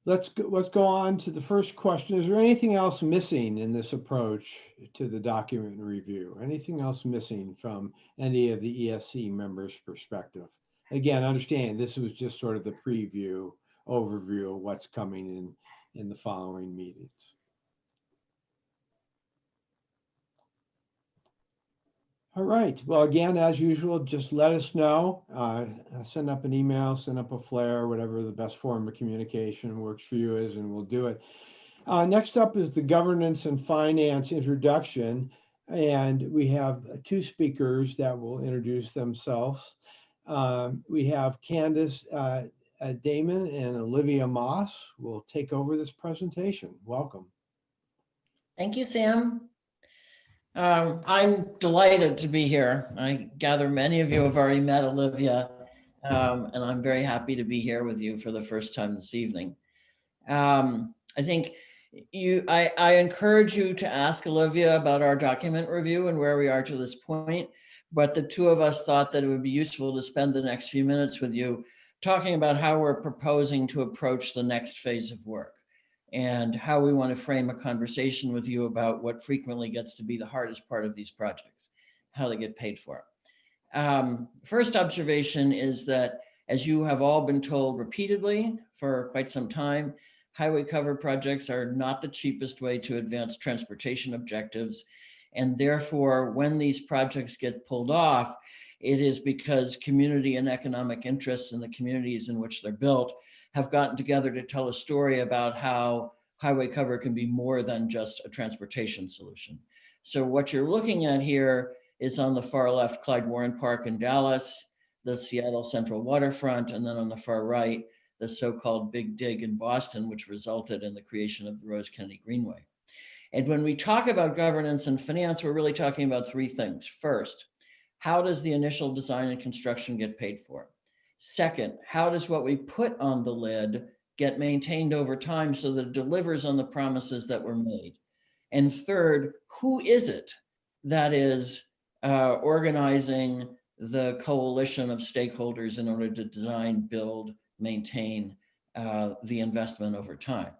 Let's go on to the first question. Is there anything else missing in this approach to the document review? Anything else missing from any of the ESC members' perspective? Again, understand this was just sort of the preview overview of what's coming in the following meetings. All right. Well, again, as usual, just let us know. Send up an email, send up a flare, whatever the best form of communication works for you is, and we'll do it. Next up is the governance and finance introduction. And we have two speakers that will introduce themselves. We have Candace Damon and Olivia Moss will take over this presentation. Welcome. Thank you, Sam. I'm delighted to be here. I gather many of you have already met Olivia, and I'm very happy to be here with you for the first time this evening. I think I encourage you to ask Olivia about our document review and where we are to this point, but the two of us thought that it would be useful to spend the next few minutes with you talking about how we're proposing to approach the next phase of work, and how we want to frame a conversation with you about what frequently gets to be the hardest part of these projects, how they get paid for. First observation is that, as you have all been told repeatedly for quite some time, highway cover projects are not the cheapest way to advance transportation objectives. And therefore, when these projects get pulled off, it is because community and economic interests in the communities in which they're built have gotten together to tell a story about how highway cover can be more than just a transportation solution. So what you're looking at here is on the far left, Clyde Warren Park in Dallas, the Seattle Central Waterfront, and then on the far right, the so-called Big Dig in Boston, which resulted in the creation of the Rose Kennedy Greenway. And when we talk about governance and finance, we're really talking about three things. First, how does the initial design and construction get paid for? Second, how does what we put on the lid get maintained over time so that it delivers on the promises that were made? And third, who is it that is organizing the coalition of stakeholders in order to design, build, maintain the investment over time?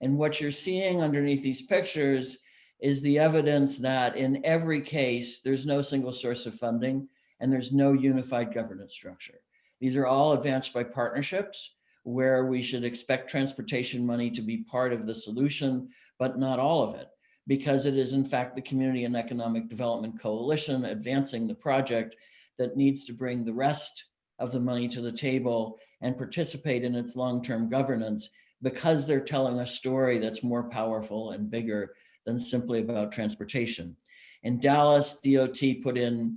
And what you're seeing underneath these pictures is the evidence that in every case, there's no single source of funding and there's no unified governance structure. These are all advanced by partnerships where we should expect transportation money to be part of the solution, but not all of it, because it is in fact the Community and Economic Development Coalition advancing the project that needs to bring the rest of the money to the table and participate in its long-term governance, because they're telling a story that's more powerful and bigger than simply about transportation. In Dallas, DOT put in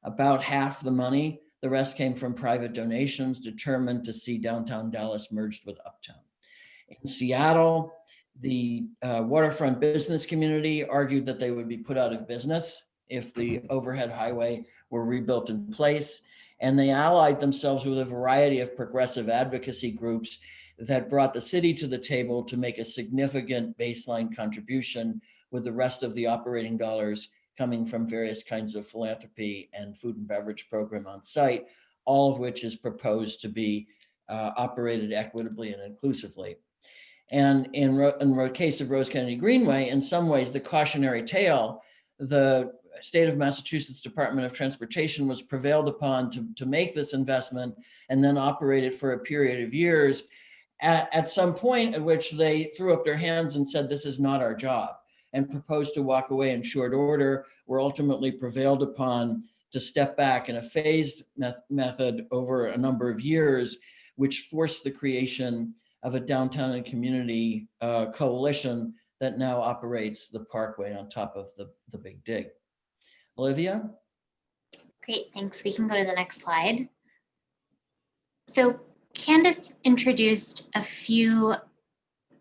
about half the money. The rest came from private donations determined to see downtown Dallas merged with uptown. In Seattle, the waterfront business community argued that they would be put out of business if the overhead highway were rebuilt in place. And they allied themselves with a variety of progressive advocacy groups that brought the city to the table to make a significant baseline contribution, with the rest of the operating dollars coming from various kinds of philanthropy and food and beverage program on site, all of which is proposed to be operated equitably and inclusively. And in the case of Rose Kennedy Greenway, in some ways, the cautionary tale, the state of Massachusetts Department of Transportation was prevailed upon to make this investment and then operate it for a period of years, at some point at which they threw up their hands and said, this is not our job, and proposed to walk away in short order, were ultimately prevailed upon to step back in a phased method over a number of years, which forced the creation of a downtown and community coalition that now operates the parkway on top of the Big Dig. Olivia? Great, thanks. We can go to the next slide. So Candace introduced a few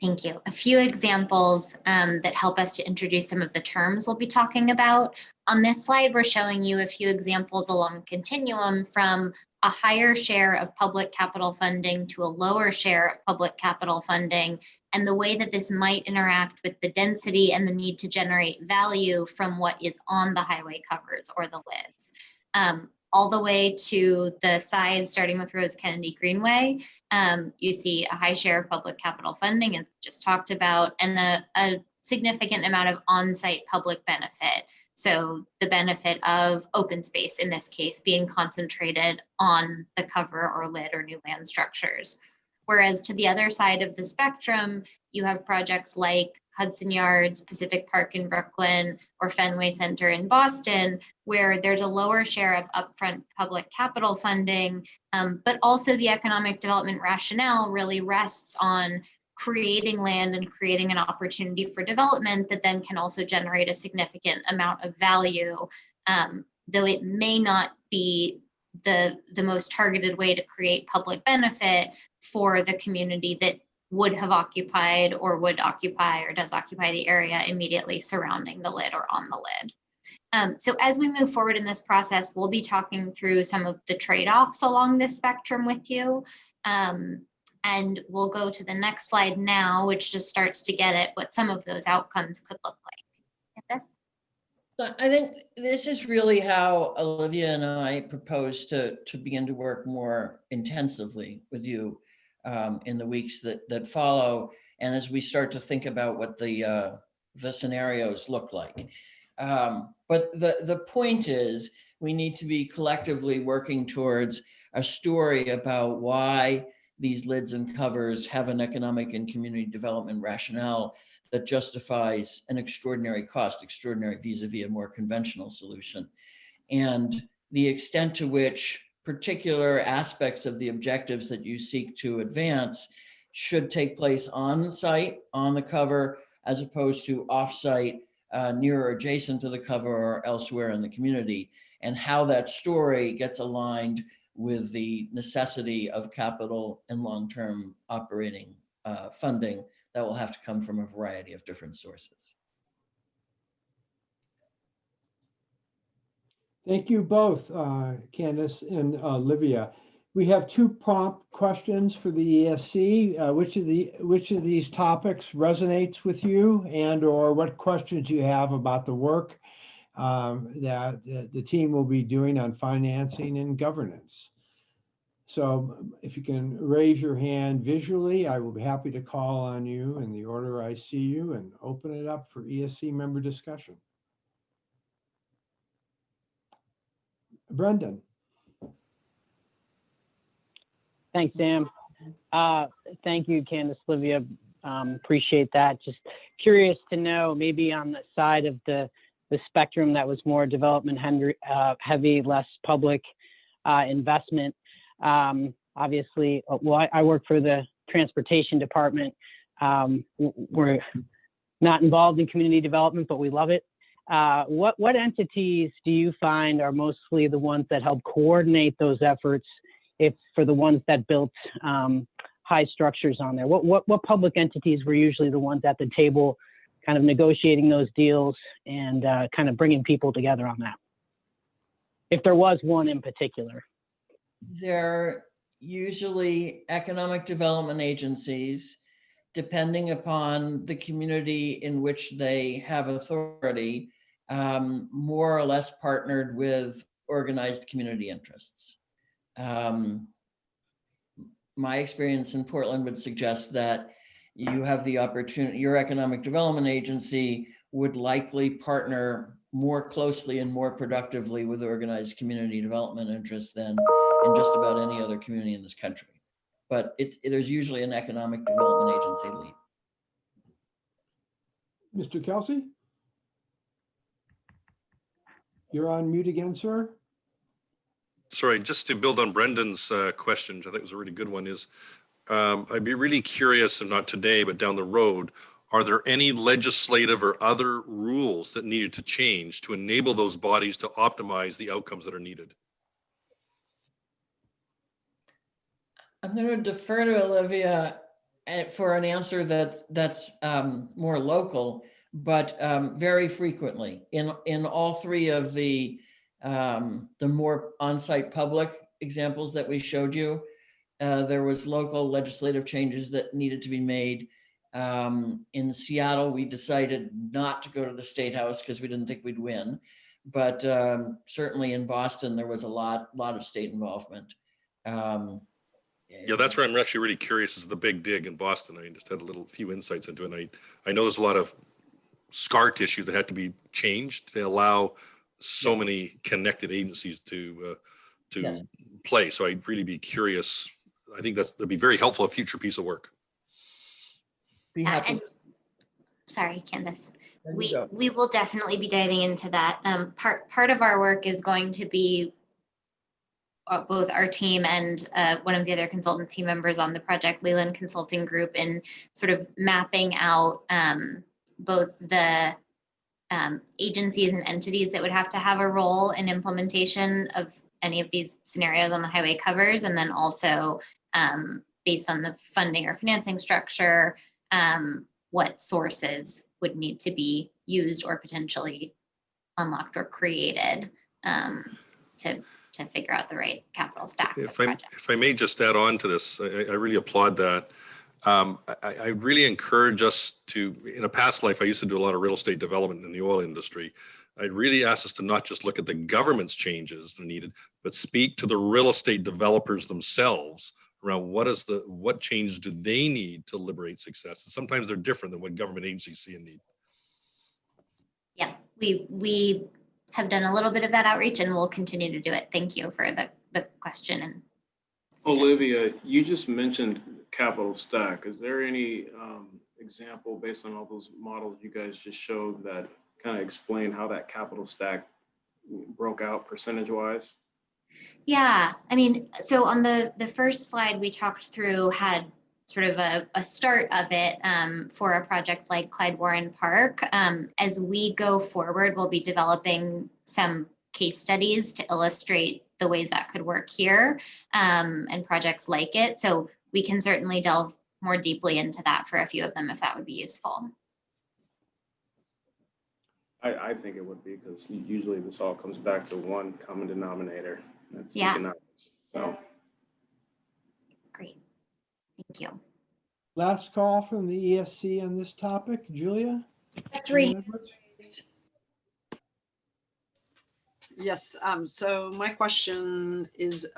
examples that help us to introduce some of the terms we'll be talking about. On this slide, we're showing you a few examples along a continuum from a higher share of public capital funding to a lower share of public capital funding, and the way that this might interact with the density and the need to generate value from what is on the highway covers or the lids. All the way to the side, starting with Rose Kennedy Greenway, you see a high share of public capital funding, as we just talked about, and a significant amount of on-site public benefit. So the benefit of open space, in this case, being concentrated on the cover or lid or new land structures. Whereas to the other side of the spectrum, you have projects like Hudson Yards, Pacific Park in Brooklyn, or Fenway Center in Boston, where there's a lower share of upfront public capital funding, but also the economic development rationale really rests on creating land and creating an opportunity for development that then can also generate a significant amount of value, though it may not be the most targeted way to create public benefit for the community that would have occupied or would occupy or does occupy the area immediately surrounding the lid or on the lid. So as we move forward in this process, we'll be talking through some of the trade-offs along this spectrum with you. And we'll go to the next slide now, which just starts to get at what some of those outcomes could look like. Get this? I think this is really how Olivia and I propose to begin to work more intensively with you in the weeks that follow, and as we start to think about what the scenarios look like. But the point is, we need to be collectively working towards a story about why these lids and covers have an economic and community development rationale that justifies an extraordinary cost, extraordinary vis-a-vis a more conventional solution. And the extent to which particular aspects of the objectives that you seek to advance should take place on site, on the cover, as opposed to off-site, near or adjacent to the cover or elsewhere in the community, and how that story gets aligned with the necessity of capital and long-term operating funding that will have to come from a variety of different sources. Thank you both, Candace and Olivia. We have two prompt questions for the ESC. Which of these topics resonates with you, and or what questions you have about the work that the team will be doing on financing and governance? So if you can raise your hand visually, I will be happy to call on you in the order I see you and open it up for ESC member discussion. Brendan. Thanks, Sam. Thank you, Candace, Olivia. Appreciate that. Just curious to know, maybe on the side of the spectrum that was more development heavy, less public investment. Obviously, well, I work for the transportation department. We're not involved in community development, but we love it. What entities do you find are mostly the ones that help coordinate those efforts, if for the ones that built high structures on there? What public entities were usually the ones at the table kind of negotiating those deals and kind of bringing people together on that? If there was one in particular. They're usually economic development agencies, depending upon the community in which they have authority, more or less partnered with organized community interests. My experience in Portland would suggest that you have the opportunity, your economic development agency would likely partner more closely and more productively with organized community development interests than in just about any other community in this country. But there's usually an economic development agency lead. Mr. Kelsey? You're on mute again, sir. Sorry, just to build on Brendan's question, which I think was a really good one, is I'd be really curious, and not today, but down the road, are there any legislative or other rules that needed to change to enable those bodies to optimize the outcomes that are needed? I'm going to defer to Olivia for an answer that's more local, but very frequently in all three of the more on-site public examples that we showed you, there was local legislative changes that needed to be made. In Seattle, we decided not to go to the State House because we didn't think we'd win. But certainly in Boston, there was a lot of state involvement. Yeah, that's where I'm actually really curious, is the big dig in Boston. I just had a few insights into it. I know there's a lot of scar tissue that had to be changed to allow so many connected agencies to Yes. play. So I'd really be curious. I think that'd be very helpful, a future piece of work. Be happy. And, sorry, Candace. We will definitely be diving into that. Part of our work is going to be both our team and one of the other consultant team members on the project, Leland Consulting Group, in sort of mapping out both the agencies and entities that would have to have a role in implementation of any of these scenarios on the highway covers, and then also based on the funding or financing structure, what sources would need to be used or potentially unlocked or created to figure out the right capital stack for the project. If I may just add on to this, I really applaud that. I really encourage us to, in a past life, I used to do a lot of real estate development in the oil industry. I'd really ask us to not just look at the government's changes that are needed, but speak to the real estate developers themselves around what changes do they need to liberate success. And sometimes they're different than what government agencies see and need. Yeah, we have done a little bit of that outreach and we'll continue to do it. Thank you for the question and suggestion. Olivia, you just mentioned capital stack. Is there any example based on all those models you guys just showed that kind of explain how that capital stack broke out percentage wise? Yeah, I mean, so on the first slide we talked through had sort of a start of it for a project like Clyde Warren Park. As we go forward, we'll be developing some case studies to illustrate the ways that could work here and projects like it. So we can certainly delve more deeply into that for a few of them if that would be useful. I think it would be, because usually this all comes back to one common denominator. That's Yeah. economics. So great. Thank you. Last call from the ESC on this topic. Julia? 3. Yes, so my question is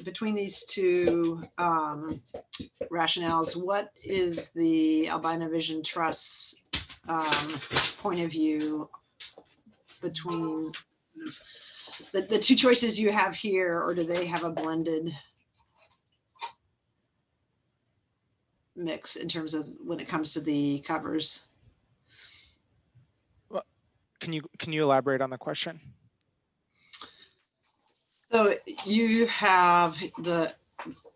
between these two rationales, what is the Albina Vision Trust's point of view between the two choices you have here, or do they have a blended mix in terms of when it comes to the covers? Well, can you elaborate on the question? So you have the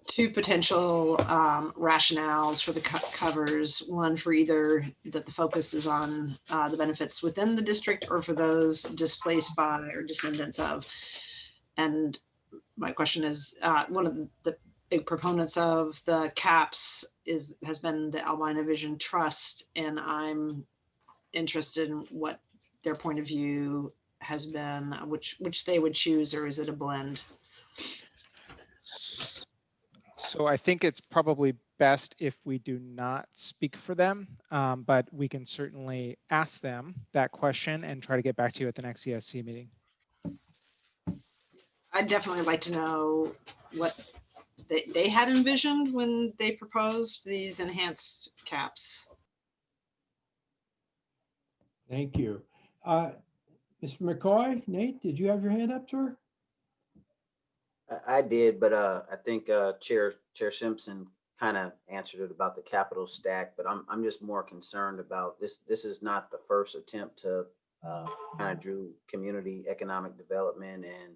two potential rationales for the covers, one for either that the focus is on the benefits within the district or for those displaced by or descendants of. And my question is, one of the big proponents of the caps has been the Albina Vision Trust, and I'm interested in what their point of view has been, which they would choose, or is it a blend? So I think it's probably best if we do not speak for them, but we can certainly ask them that question and try to get back to you at the next ESC meeting. I'd definitely like to know what they had envisioned when they proposed these enhanced caps. Thank you. Mr. McCoy, Nate, did you have your hand up, sir? I did, but I think Chair Simpson kind of answered it about the capital stack, but I'm just more concerned about this. This is not the first attempt to kind of do community economic development and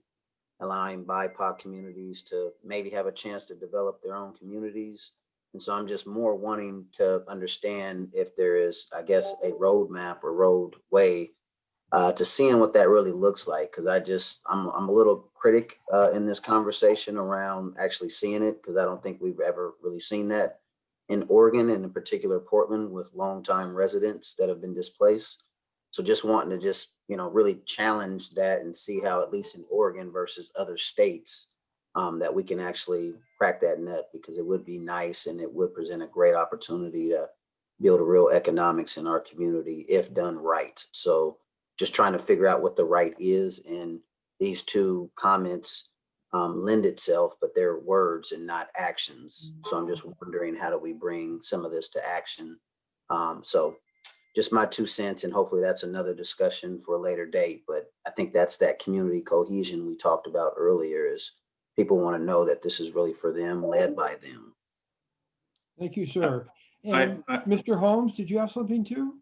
allowing BIPOC communities to maybe have a chance to develop their own communities. And so I'm just more wanting to understand if there is, I guess, a roadmap or roadway to seeing what that really looks like. Because I'm a little critic in this conversation around actually seeing it, because I don't think we've ever really seen that in Oregon, and in particular Portland, with longtime residents that have been displaced. So just wanting to really challenge that and see how, at least in Oregon versus other states, that we can actually crack that nut, because it would be nice and it would present a great opportunity to build a real economics in our community if done right. So just trying to figure out what the right is, and these two comments lend itself, but they're words and not actions. So I'm just wondering, how do we bring some of this to action? So just my 2 cents, and hopefully that's another discussion for a later date. But I think that's that community cohesion we talked about earlier, is people want to know that this is really for them, led by them. Thank you, sir. And Mr. Holmes, did you have something too?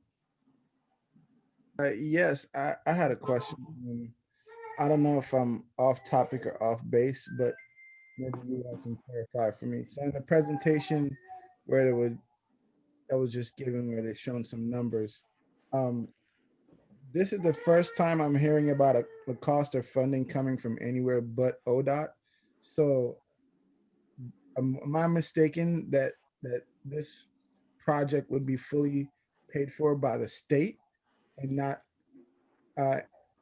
Yes, I had a question. I don't know if I'm off topic or off base, but maybe you guys can clarify for me. So in the presentation where I was just giving, where they're showing some numbers, this is the first time I'm hearing about the cost of funding coming from anywhere but ODOT. So am I mistaken that this project would be fully paid for by the state and not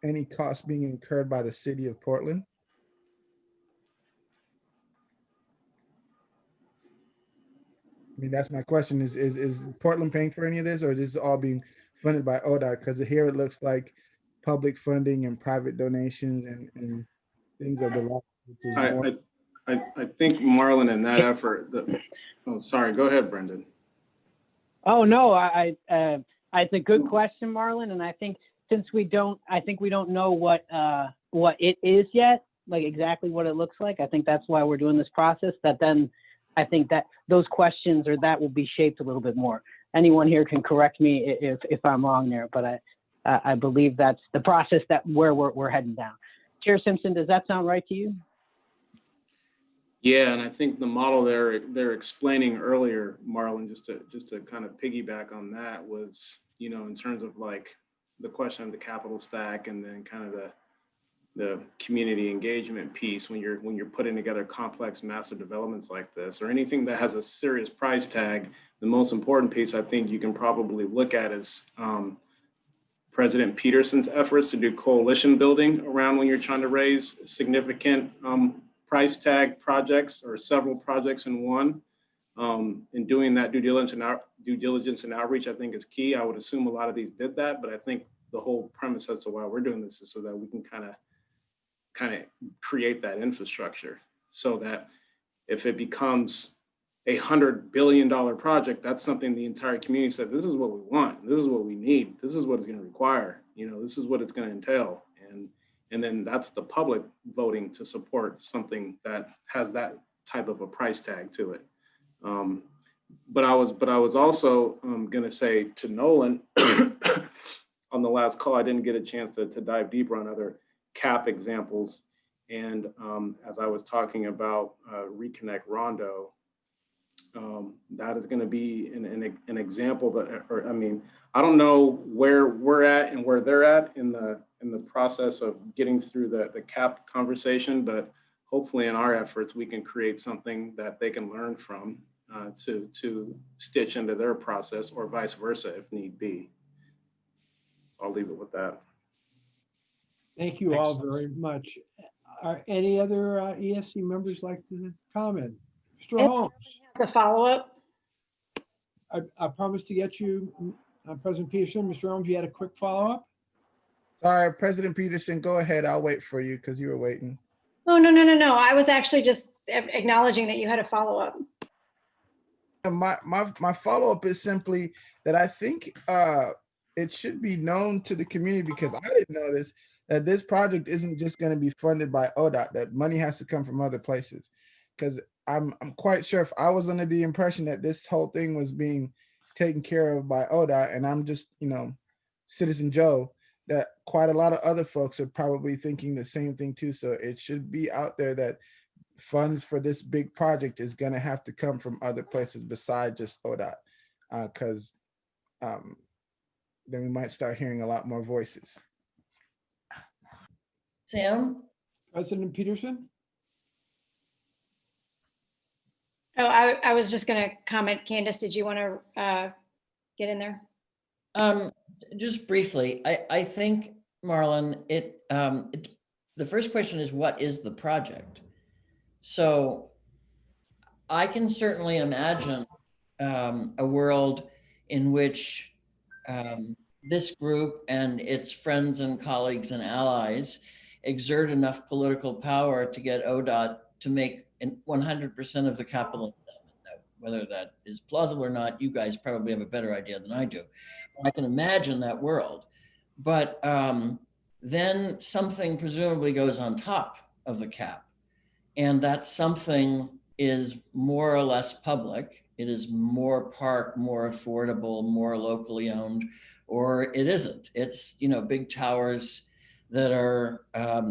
any cost being incurred by the city of Portland? I mean, that's my question. Is Portland paying for any of this, or is this all being funded by ODOT? Because here it looks like public funding and private donations and things of the like. I think, Marlon, in that effort, oh, sorry, go ahead, Brendan. Oh, no, it's a good question, Marlon. And I think since I think we don't know what it is yet, like exactly what it looks like. I think that's why we're doing this process, that then I think that those questions or that will be shaped a little bit more. Anyone here can correct me if I'm wrong there, but I believe that's the process where we're heading down. Chair Simpson, does that sound right to you? Yeah, and I think the model they're explaining earlier, Marlon, just to kind of piggyback on that was, you know, in terms of like the question of the capital stack and then kind of the community engagement piece when you're putting together complex massive developments like this or anything that has a serious price tag. The most important piece I think you can probably look at is President Peterson's efforts to do coalition building around when you're trying to raise significant price tag projects or several projects in one. And doing that due diligence and outreach, I think is key. I would assume a lot of these did that, but I think the whole premise as to why we're doing this is so that we can kind of create that infrastructure so that if it becomes $100 billion project, that's something the entire community said, this is what we want, this is what we need, this is what it's going to require, you know, this is what it's going to entail. And then that's the public voting to support something that has that type of a price tag to it. But I was also going to say to Nolan on the last call, I didn't get a chance to dive deeper on other CAP examples. And as I was talking about Reconnect Rondo, that is going to be an example that, or I mean, I don't know where we're at and where they're at in the process of getting through the CAP conversation, but hopefully in our efforts, we can create something that they can learn from to stitch into their process or vice versa if need be. I'll leave it with that. Thank you all very much. Are any other ESC members like to comment? Mr. Holmes. The follow-up. I promised to get you, President Peterson. Mr. Holmes, you had a quick follow-up? Sorry, President Peterson, go ahead. I'll wait for you because you were waiting. Oh, no. I was actually just acknowledging that you had a follow-up. My follow-up is simply that I think it should be known to the community, because I didn't know this, that this project isn't just going to be funded by ODOT, that money has to come from other places. Because I'm quite sure if I was under the impression that this whole thing was being taken care of by ODOT, and I'm just, you know, Citizen Joe, that quite a lot of other folks are probably thinking the same thing too. So it should be out there that funds for this big project is going to have to come from other places besides just ODOT, because then we might start hearing a lot more voices. Sam? President Peterson? Oh, I was just going to comment. Candace, did you want to get in there? Just briefly, I think, Marlon, the first question is, what is the project? So I can certainly imagine a world in which this group and its friends and colleagues and allies exert enough political power to get ODOT to make 100% of the capital investment. Now, whether that is plausible or not, you guys probably have a better idea than I do. I can imagine that world. But then something presumably goes on top of the cap. And that something is more or less public. It is more park, more affordable, more locally owned, or it isn't. It's, you know, big towers that are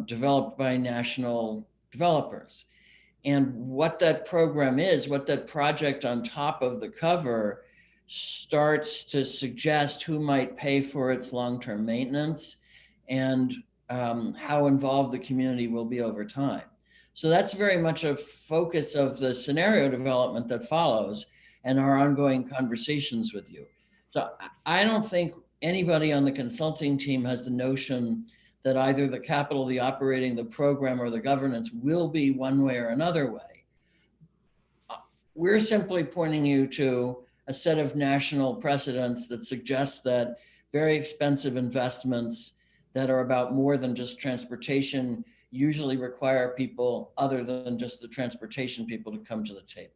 developed by national developers. And what that program is, what that project on top of the cover starts to suggest who might pay for its long-term maintenance and how involved the community will be over time. So that's very much a focus of the scenario development that follows and our ongoing conversations with you. So I don't think anybody on the consulting team has the notion that either the capital, the operating, the program, or the governance will be one way or another way. We're simply pointing you to a set of national precedents that suggest that very expensive investments that are about more than just transportation usually require people other than just the transportation people to come to the table.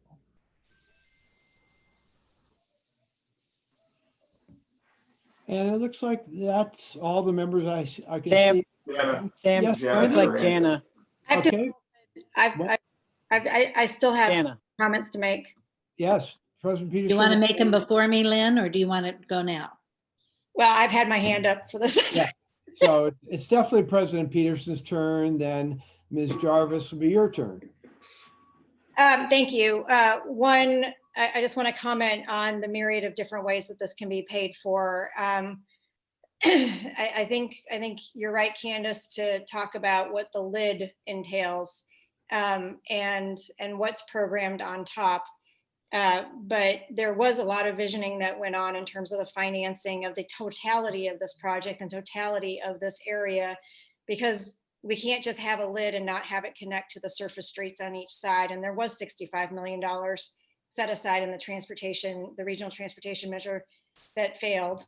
And it looks like that's all the members I can Sam, see. Sam, Yes, looks like Jana. I have to, Okay, I still have Jana. comments to make. yes, President Peterson. You want to make them before me, Lynn, or do you want to go now? Well, I've had my hand up for this. Yeah. So it's definitely President Peterson's turn, then Ms. Jarvis will be your turn. Thank you. One, I just want to comment on the myriad of different ways that this can be paid for. I think you're right, Candace, to talk about what the lid entails and what's programmed on top. But there was a lot of visioning that went on in terms of the financing of the totality of this project and totality of this area, because we can't just have a lid and not have it connect to the surface streets on each side. And there was $65 million set aside in the regional transportation measure that failed.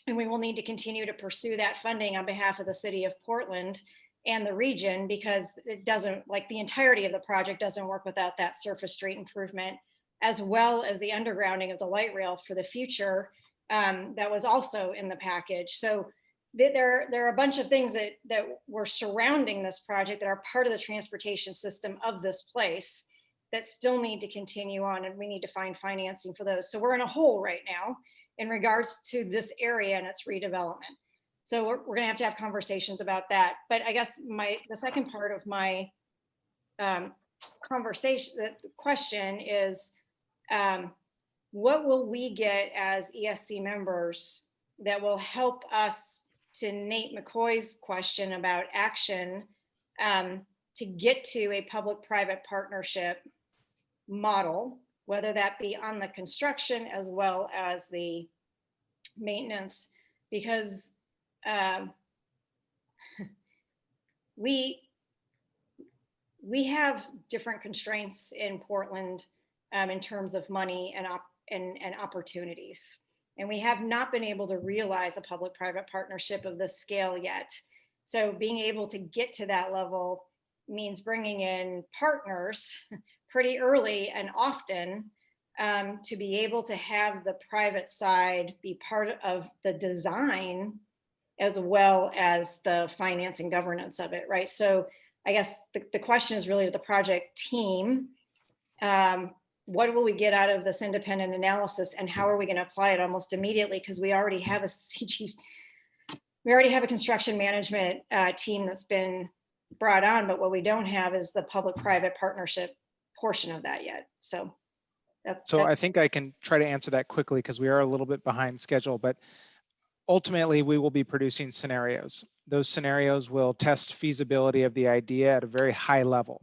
And we will need to continue to pursue that funding on behalf of the city of Portland and the region, because it doesn't, like, the entirety of the project doesn't work without that surface street improvement, as well as the undergrounding of the light rail for the future that was also in the package. So there are a bunch of things that were surrounding this project that are part of the transportation system of this place that still need to continue on, and we need to find financing for those. So we're in a hole right now in regards to this area and its redevelopment. So we're gonna have to have conversations about that. But I guess the second part of my question is, what will we get as ESC members that will help us, to Nate McCoy's question about action, to get to a public-private partnership model, whether that be on the construction as well as the maintenance, because we have different constraints in Portland in terms of money and opportunities. And we have not been able to realize a public-private partnership of this scale yet. So being able to get to that level means bringing in partners pretty early and often to be able to have the private side be part of the design as well as the finance and governance of it, right? So I guess the question is really to the project team, what will we get out of this independent analysis, and how are we going to apply it almost immediately? Because we already have a construction management team that's been brought on, but what we don't have is the public-private partnership portion of that yet. So I think I can try to answer that quickly because we are a little bit behind schedule, but ultimately we will be producing scenarios. Those scenarios will test feasibility of the idea at a very high level.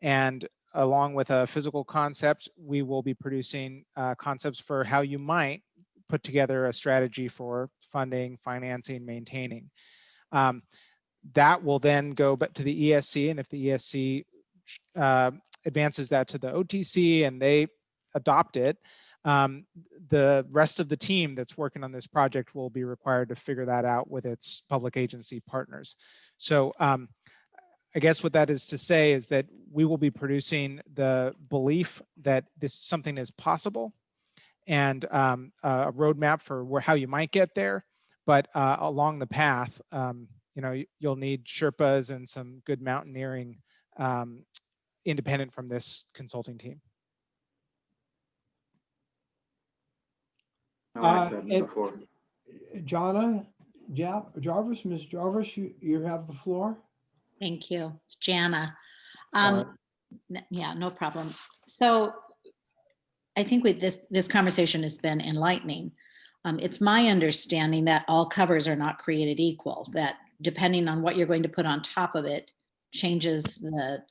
And along with a physical concept, we will be producing concepts for how you might put together a strategy for funding, financing, maintaining. That will then go back to the ESC, and if the ESC advances that to the OTC and they adopt it, the rest of the team that's working on this project will be required to figure that out with its public agency partners. So I guess what that is to say is that we will be producing the belief that this something is possible and a roadmap for how you might get there. But along the path, you'll need Sherpas and some good mountaineering independent from this consulting team. Jarvis, Ms. Jarvis, you have the floor. Thank you. It's Jana. Yeah, no problem. So I think with this conversation has been enlightening. It's my understanding that all covers are not created equal, that depending on what you're going to put on top of it changes the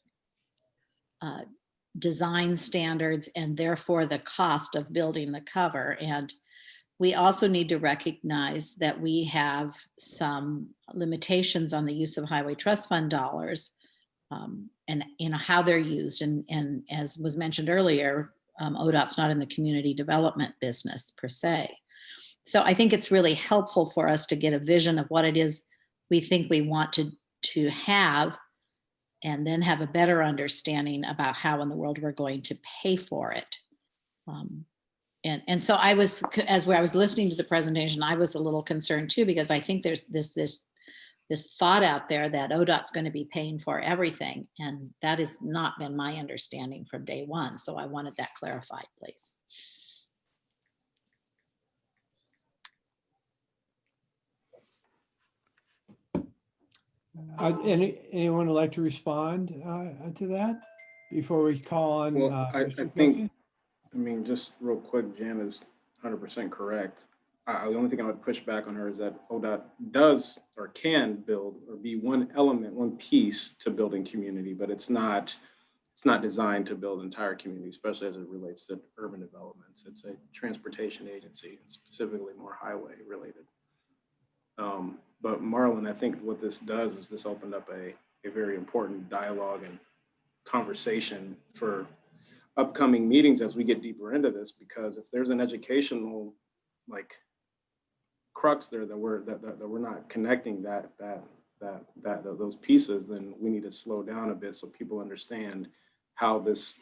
design standards and therefore the cost of building the cover. And we also need to recognize that we have some limitations on the use of highway trust fund dollars and how they're used. And as was mentioned earlier, ODOT's not in the community development business per se. So I think it's really helpful for us to get a vision of what it is we think we want to have, and then have a better understanding about how in the world we're going to pay for it. And so I was, as where I was listening to the presentation, I was a little concerned too, because I think there's this thought out there that ODOT's going to be paying for everything. And that has not been my understanding from day one. So I wanted that clarified, please. Anyone would like to respond to that before we call on? Well, I Mr. think, Kelsey? I mean, just real quick, Jan is 100% correct. The only thing I would push back on her is that ODOT does or can build or be one element, one piece to building community, but it's not designed to build entire community, especially as it relates to urban developments. It's a transportation agency, specifically more highway related. But Marlon, I think what this does is this opened up a very important dialogue and conversation for upcoming meetings as we get deeper into this, because if there's an educational like crux there that we're not connecting those pieces, then we need to slow down a bit so people understand how these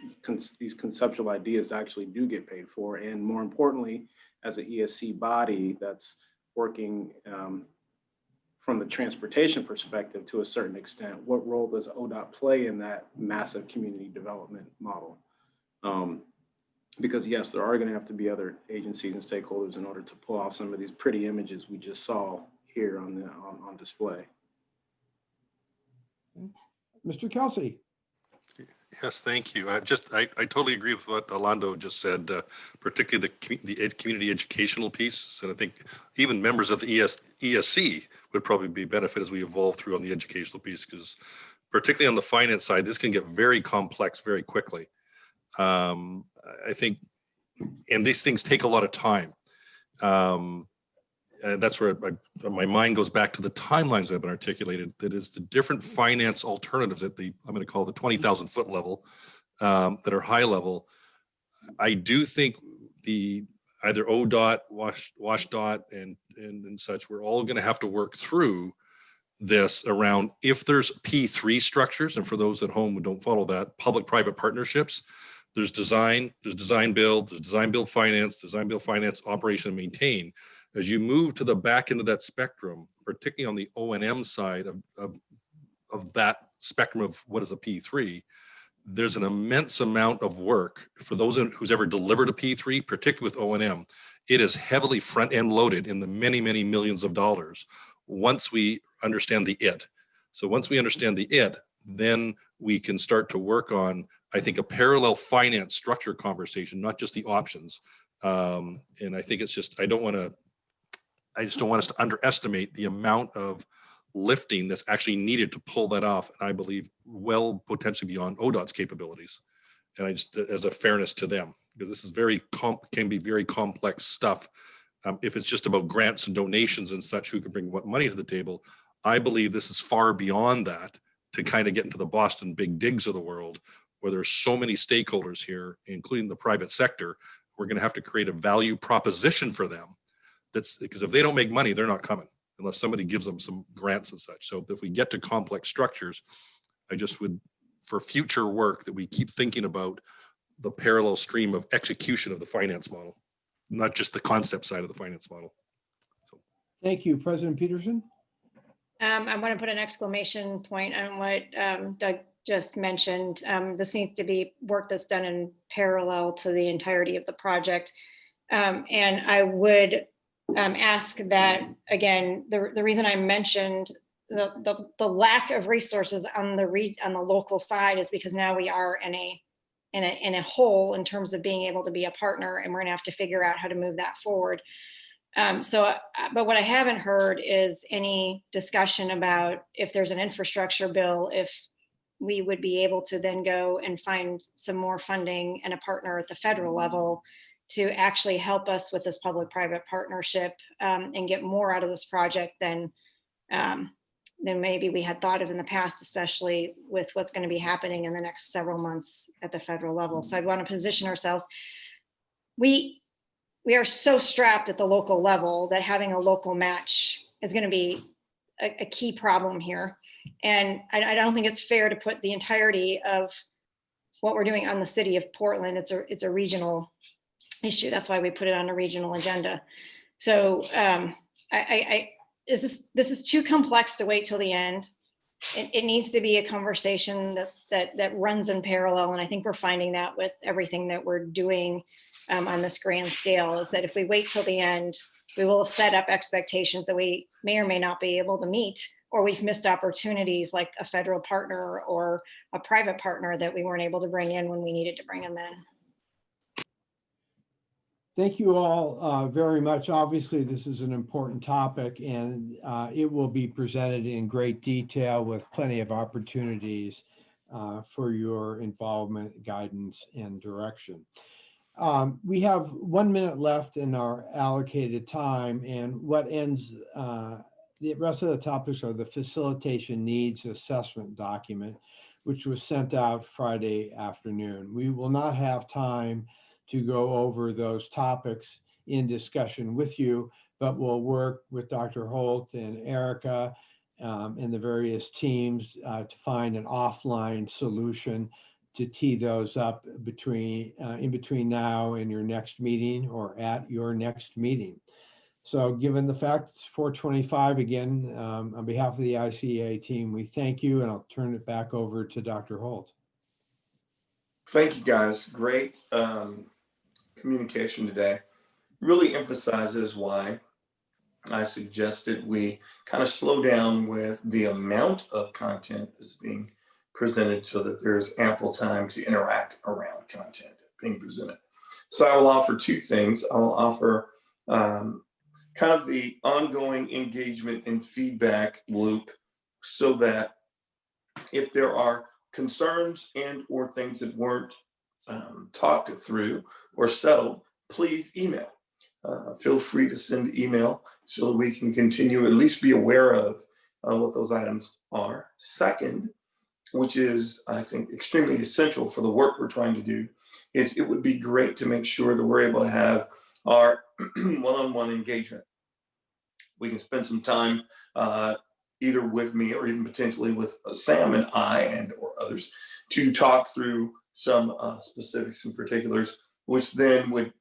conceptual ideas actually do get paid for, and more importantly, as an ESC body that's working from the transportation perspective to a certain extent, what role does ODOT play in that massive community development model? Because yes, there are going to have to be other agencies and stakeholders in order to pull off some of these pretty images we just saw here on display. Mr. Kelsey. Yes, thank you. I totally agree with what Orlando just said, particularly the community educational piece. And I think even members of the ESC would probably be benefit as we evolve through on the educational piece, because particularly on the finance side, this can get very complex very quickly. I think, and these things take a lot of time. That's where my mind goes back to the timelines that have been articulated. That is the different finance alternatives at the, I'm going to call the 20,000 foot level, that are high level. I do think either ODOT, WashDOT, and such, we're all going to have to work through this around if there's P3 structures, and for those at home who don't follow that, public-private partnerships. There's design build finance, operation and maintain. As you move to the back end of that spectrum, particularly on the O&M side of that spectrum of what is a P3, there's an immense amount of work for those who's ever delivered a P3, particularly with O&M. It is heavily front end loaded in the many, many millions of dollars once we understand the it. So once we understand the it, then we can start to work on, I think, a parallel finance structure conversation, not just the options. And I think it's just, I just don't want us to underestimate the amount of lifting that's actually needed to pull that off. And I believe well, potentially beyond ODOT's capabilities. And I just, as a fairness to them, because this is can be very complex stuff. If it's just about grants and donations and such, who can bring what money to the table, I believe this is far beyond that to kind of get into the Boston big digs of the world, where there's so many stakeholders here, including the private sector. We're going to have to create a value proposition for them. That's because if they don't make money, they're not coming unless somebody gives them some grants and such. So if we get to complex structures, I just would, for future work, that we keep thinking about the parallel stream of execution of the finance model, not just the concept side of the finance model. So. Thank you, President Peterson. I want to put an exclamation point on what Doug just mentioned. This needs to be work that's done in parallel to the entirety of the project. And I would ask that, again, the reason I mentioned the lack of resources on the local side is because now we are in a hole in terms of being able to be a partner, and we're gonna have to figure out how to move that forward. But what I haven't heard is any discussion about if there's an infrastructure bill, if we would be able to then go and find some more funding and a partner at the federal level to actually help us with this public-private partnership and get more out of this project than maybe we had thought of in the past, especially with what's going to be happening in the next several months at the federal level. So I'd want to position ourselves. We are so strapped at the local level that having a local match is going to be a key problem here. And I don't think it's fair to put the entirety of what we're doing on the city of Portland. It's a regional issue. That's why we put it on a regional agenda. So this is too complex to wait till the end. It needs to be a conversation that runs in parallel. And I think we're finding that with everything that we're doing on this grand scale, is that if we wait till the end, we will have set up expectations that we may or may not be able to meet, or we've missed opportunities like a federal partner or a private partner that we weren't able to bring in when we needed to bring them in. Thank you all very much. Obviously, this is an important topic, and it will be presented in great detail with plenty of opportunities for your involvement, guidance, and direction. We have 1 minute left in our allocated time, and what ends the rest of the topics are the facilitation needs assessment document, which was sent out Friday afternoon. We will not have time to go over those topics in discussion with you, but we'll work with Dr. Holt and Erica and the various teams to find an offline solution to tee those up in between now and your next meeting or at your next meeting. So given the fact it's 4:25 again, on behalf of the ICA team, we thank you, and I'll turn it back over to Dr. Holt. Thank you, guys. Great communication today. Really emphasizes why I suggested we kind of slow down with the amount of content that's being presented so that there's ample time to interact around content being presented. So I will offer two things. I'll offer kind of the ongoing engagement and feedback loop so that if there are concerns and or things that weren't talked through or settled, please email. Feel free to send email so that we can continue, at least be aware of what those items are. Second, which is, I think, extremely essential for the work we're trying to do, is it would be great to make sure that we're able to have our one-on-one engagement. We can spend some time either with me or even potentially with Sam and I and or others to talk through some specifics and particulars, which then would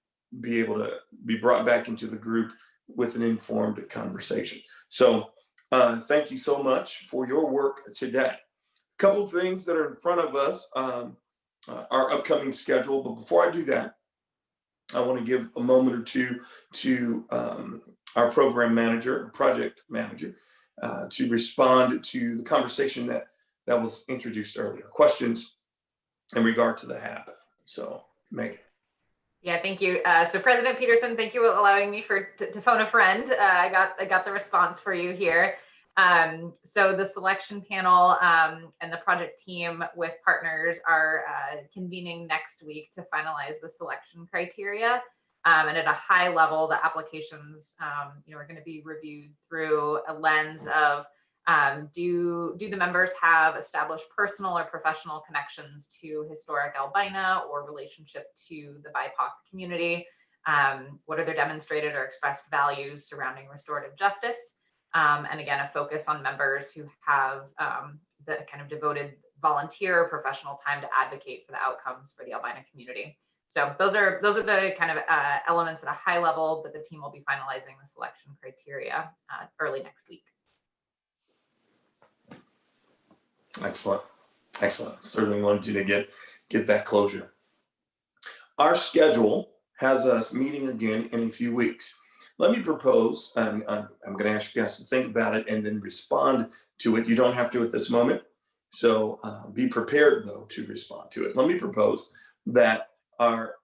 be able to be brought back into the group with an informed conversation. So thank you so much for your work today. A couple of things that are in front of us, our upcoming schedule, but before I do that, I want to give a moment or two to our program manager, project manager, to respond to the conversation that was introduced earlier. Questions in regard to the HAB. So, Megan. Yeah, thank you. So President Peterson, thank you for allowing me to phone a friend. I got the response for you here. So the selection panel and the project team with partners are convening next week to finalize the selection criteria. And at a high level, the applications are going to be reviewed through a lens of do the members have established personal or professional connections to historic Albina or relationship to the BIPOC community? What are their demonstrated or expressed values surrounding restorative justice? And again, a focus on members who have the kind of devoted volunteer or professional time to advocate for the outcomes for the Albina community. So those are the kind of elements at a high level, but the team will be finalizing the selection criteria early next week. Excellent. Certainly wanted you to get that closure. Our schedule has us meeting again in a few weeks. Let me propose, and I'm going to ask you guys to think about it and then respond to it. You don't have to at this moment, so be prepared though to respond to it. Let me propose that our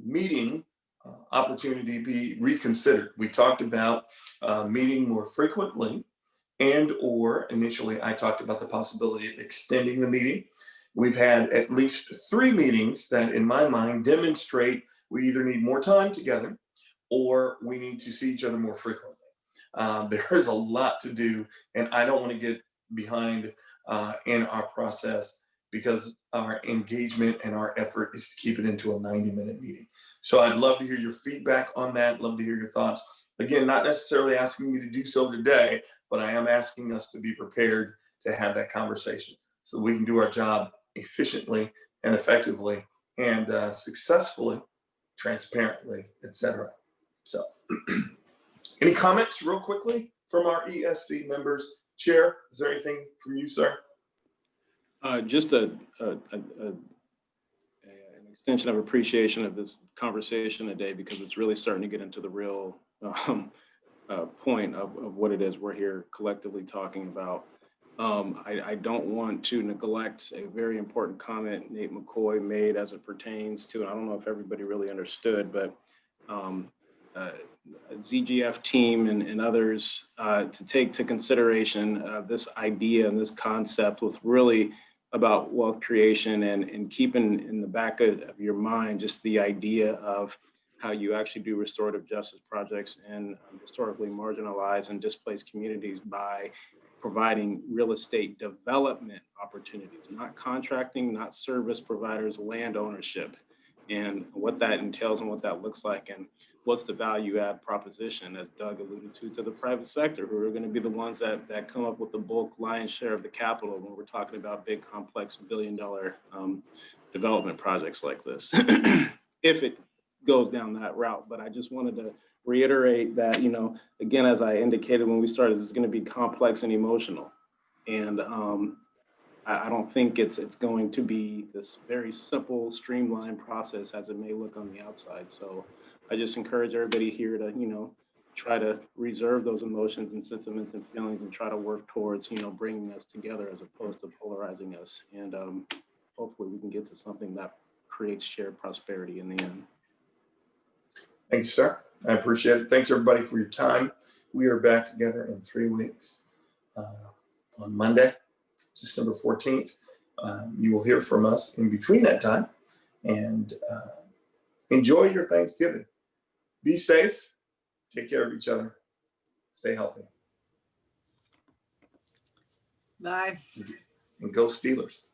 meeting opportunity be reconsidered. We talked about meeting more frequently, and or initially I talked about the possibility of extending the meeting. We've had at least 3 meetings that in my mind demonstrate we either need more time together or we need to see each other more frequently. There is a lot to do, and I don't want to get behind in our process because our engagement and our effort is to keep it into a 90-minute meeting. So I'd love to hear your feedback on that, love to hear your thoughts. Again, not necessarily asking you to do so today, but I am asking us to be prepared to have that conversation so that we can do our job efficiently and effectively and successfully transparently, etc. So any comments real quickly from our ESC members? Chair, is there anything from you, sir? Just an extension of appreciation of this conversation today, because it's really starting to get into the real point of what it is we're here collectively talking about. I don't want to neglect a very important comment Nate McCoy made as it pertains to, I don't know if everybody really understood, but ZGF team and others to take to consideration this idea and this concept with really about wealth creation and keeping in the back of your mind just the idea of how you actually do restorative justice projects in historically marginalized and displaced communities by providing real estate development opportunities, not contracting, not service providers, land ownership, and what that entails and what that looks like, and what's the value add proposition, as Doug alluded to the private sector, who are going to be the ones that come up with the bulk lion's share of the capital when we're talking about big, complex, billion-dollar development projects like this, if it goes down that route. But I just wanted to reiterate that, you know, again, as I indicated when we started, this is going to be complex and emotional. And I don't think it's going to be this very simple, streamlined process as it may look on the outside. So I just encourage everybody here to, you know, try to reserve those emotions and sentiments and feelings and try to work towards, you know, bringing us together as opposed to polarizing us. And hopefully we can get to something that creates shared prosperity in the end. Thank you, sir. I appreciate it. Thanks everybody for your time. We are back together in 3 weeks on Monday, December 14th. You will hear from us in between that time, and enjoy your Thanksgiving. Be safe, take care of each other, stay healthy. Bye. And go Steelers.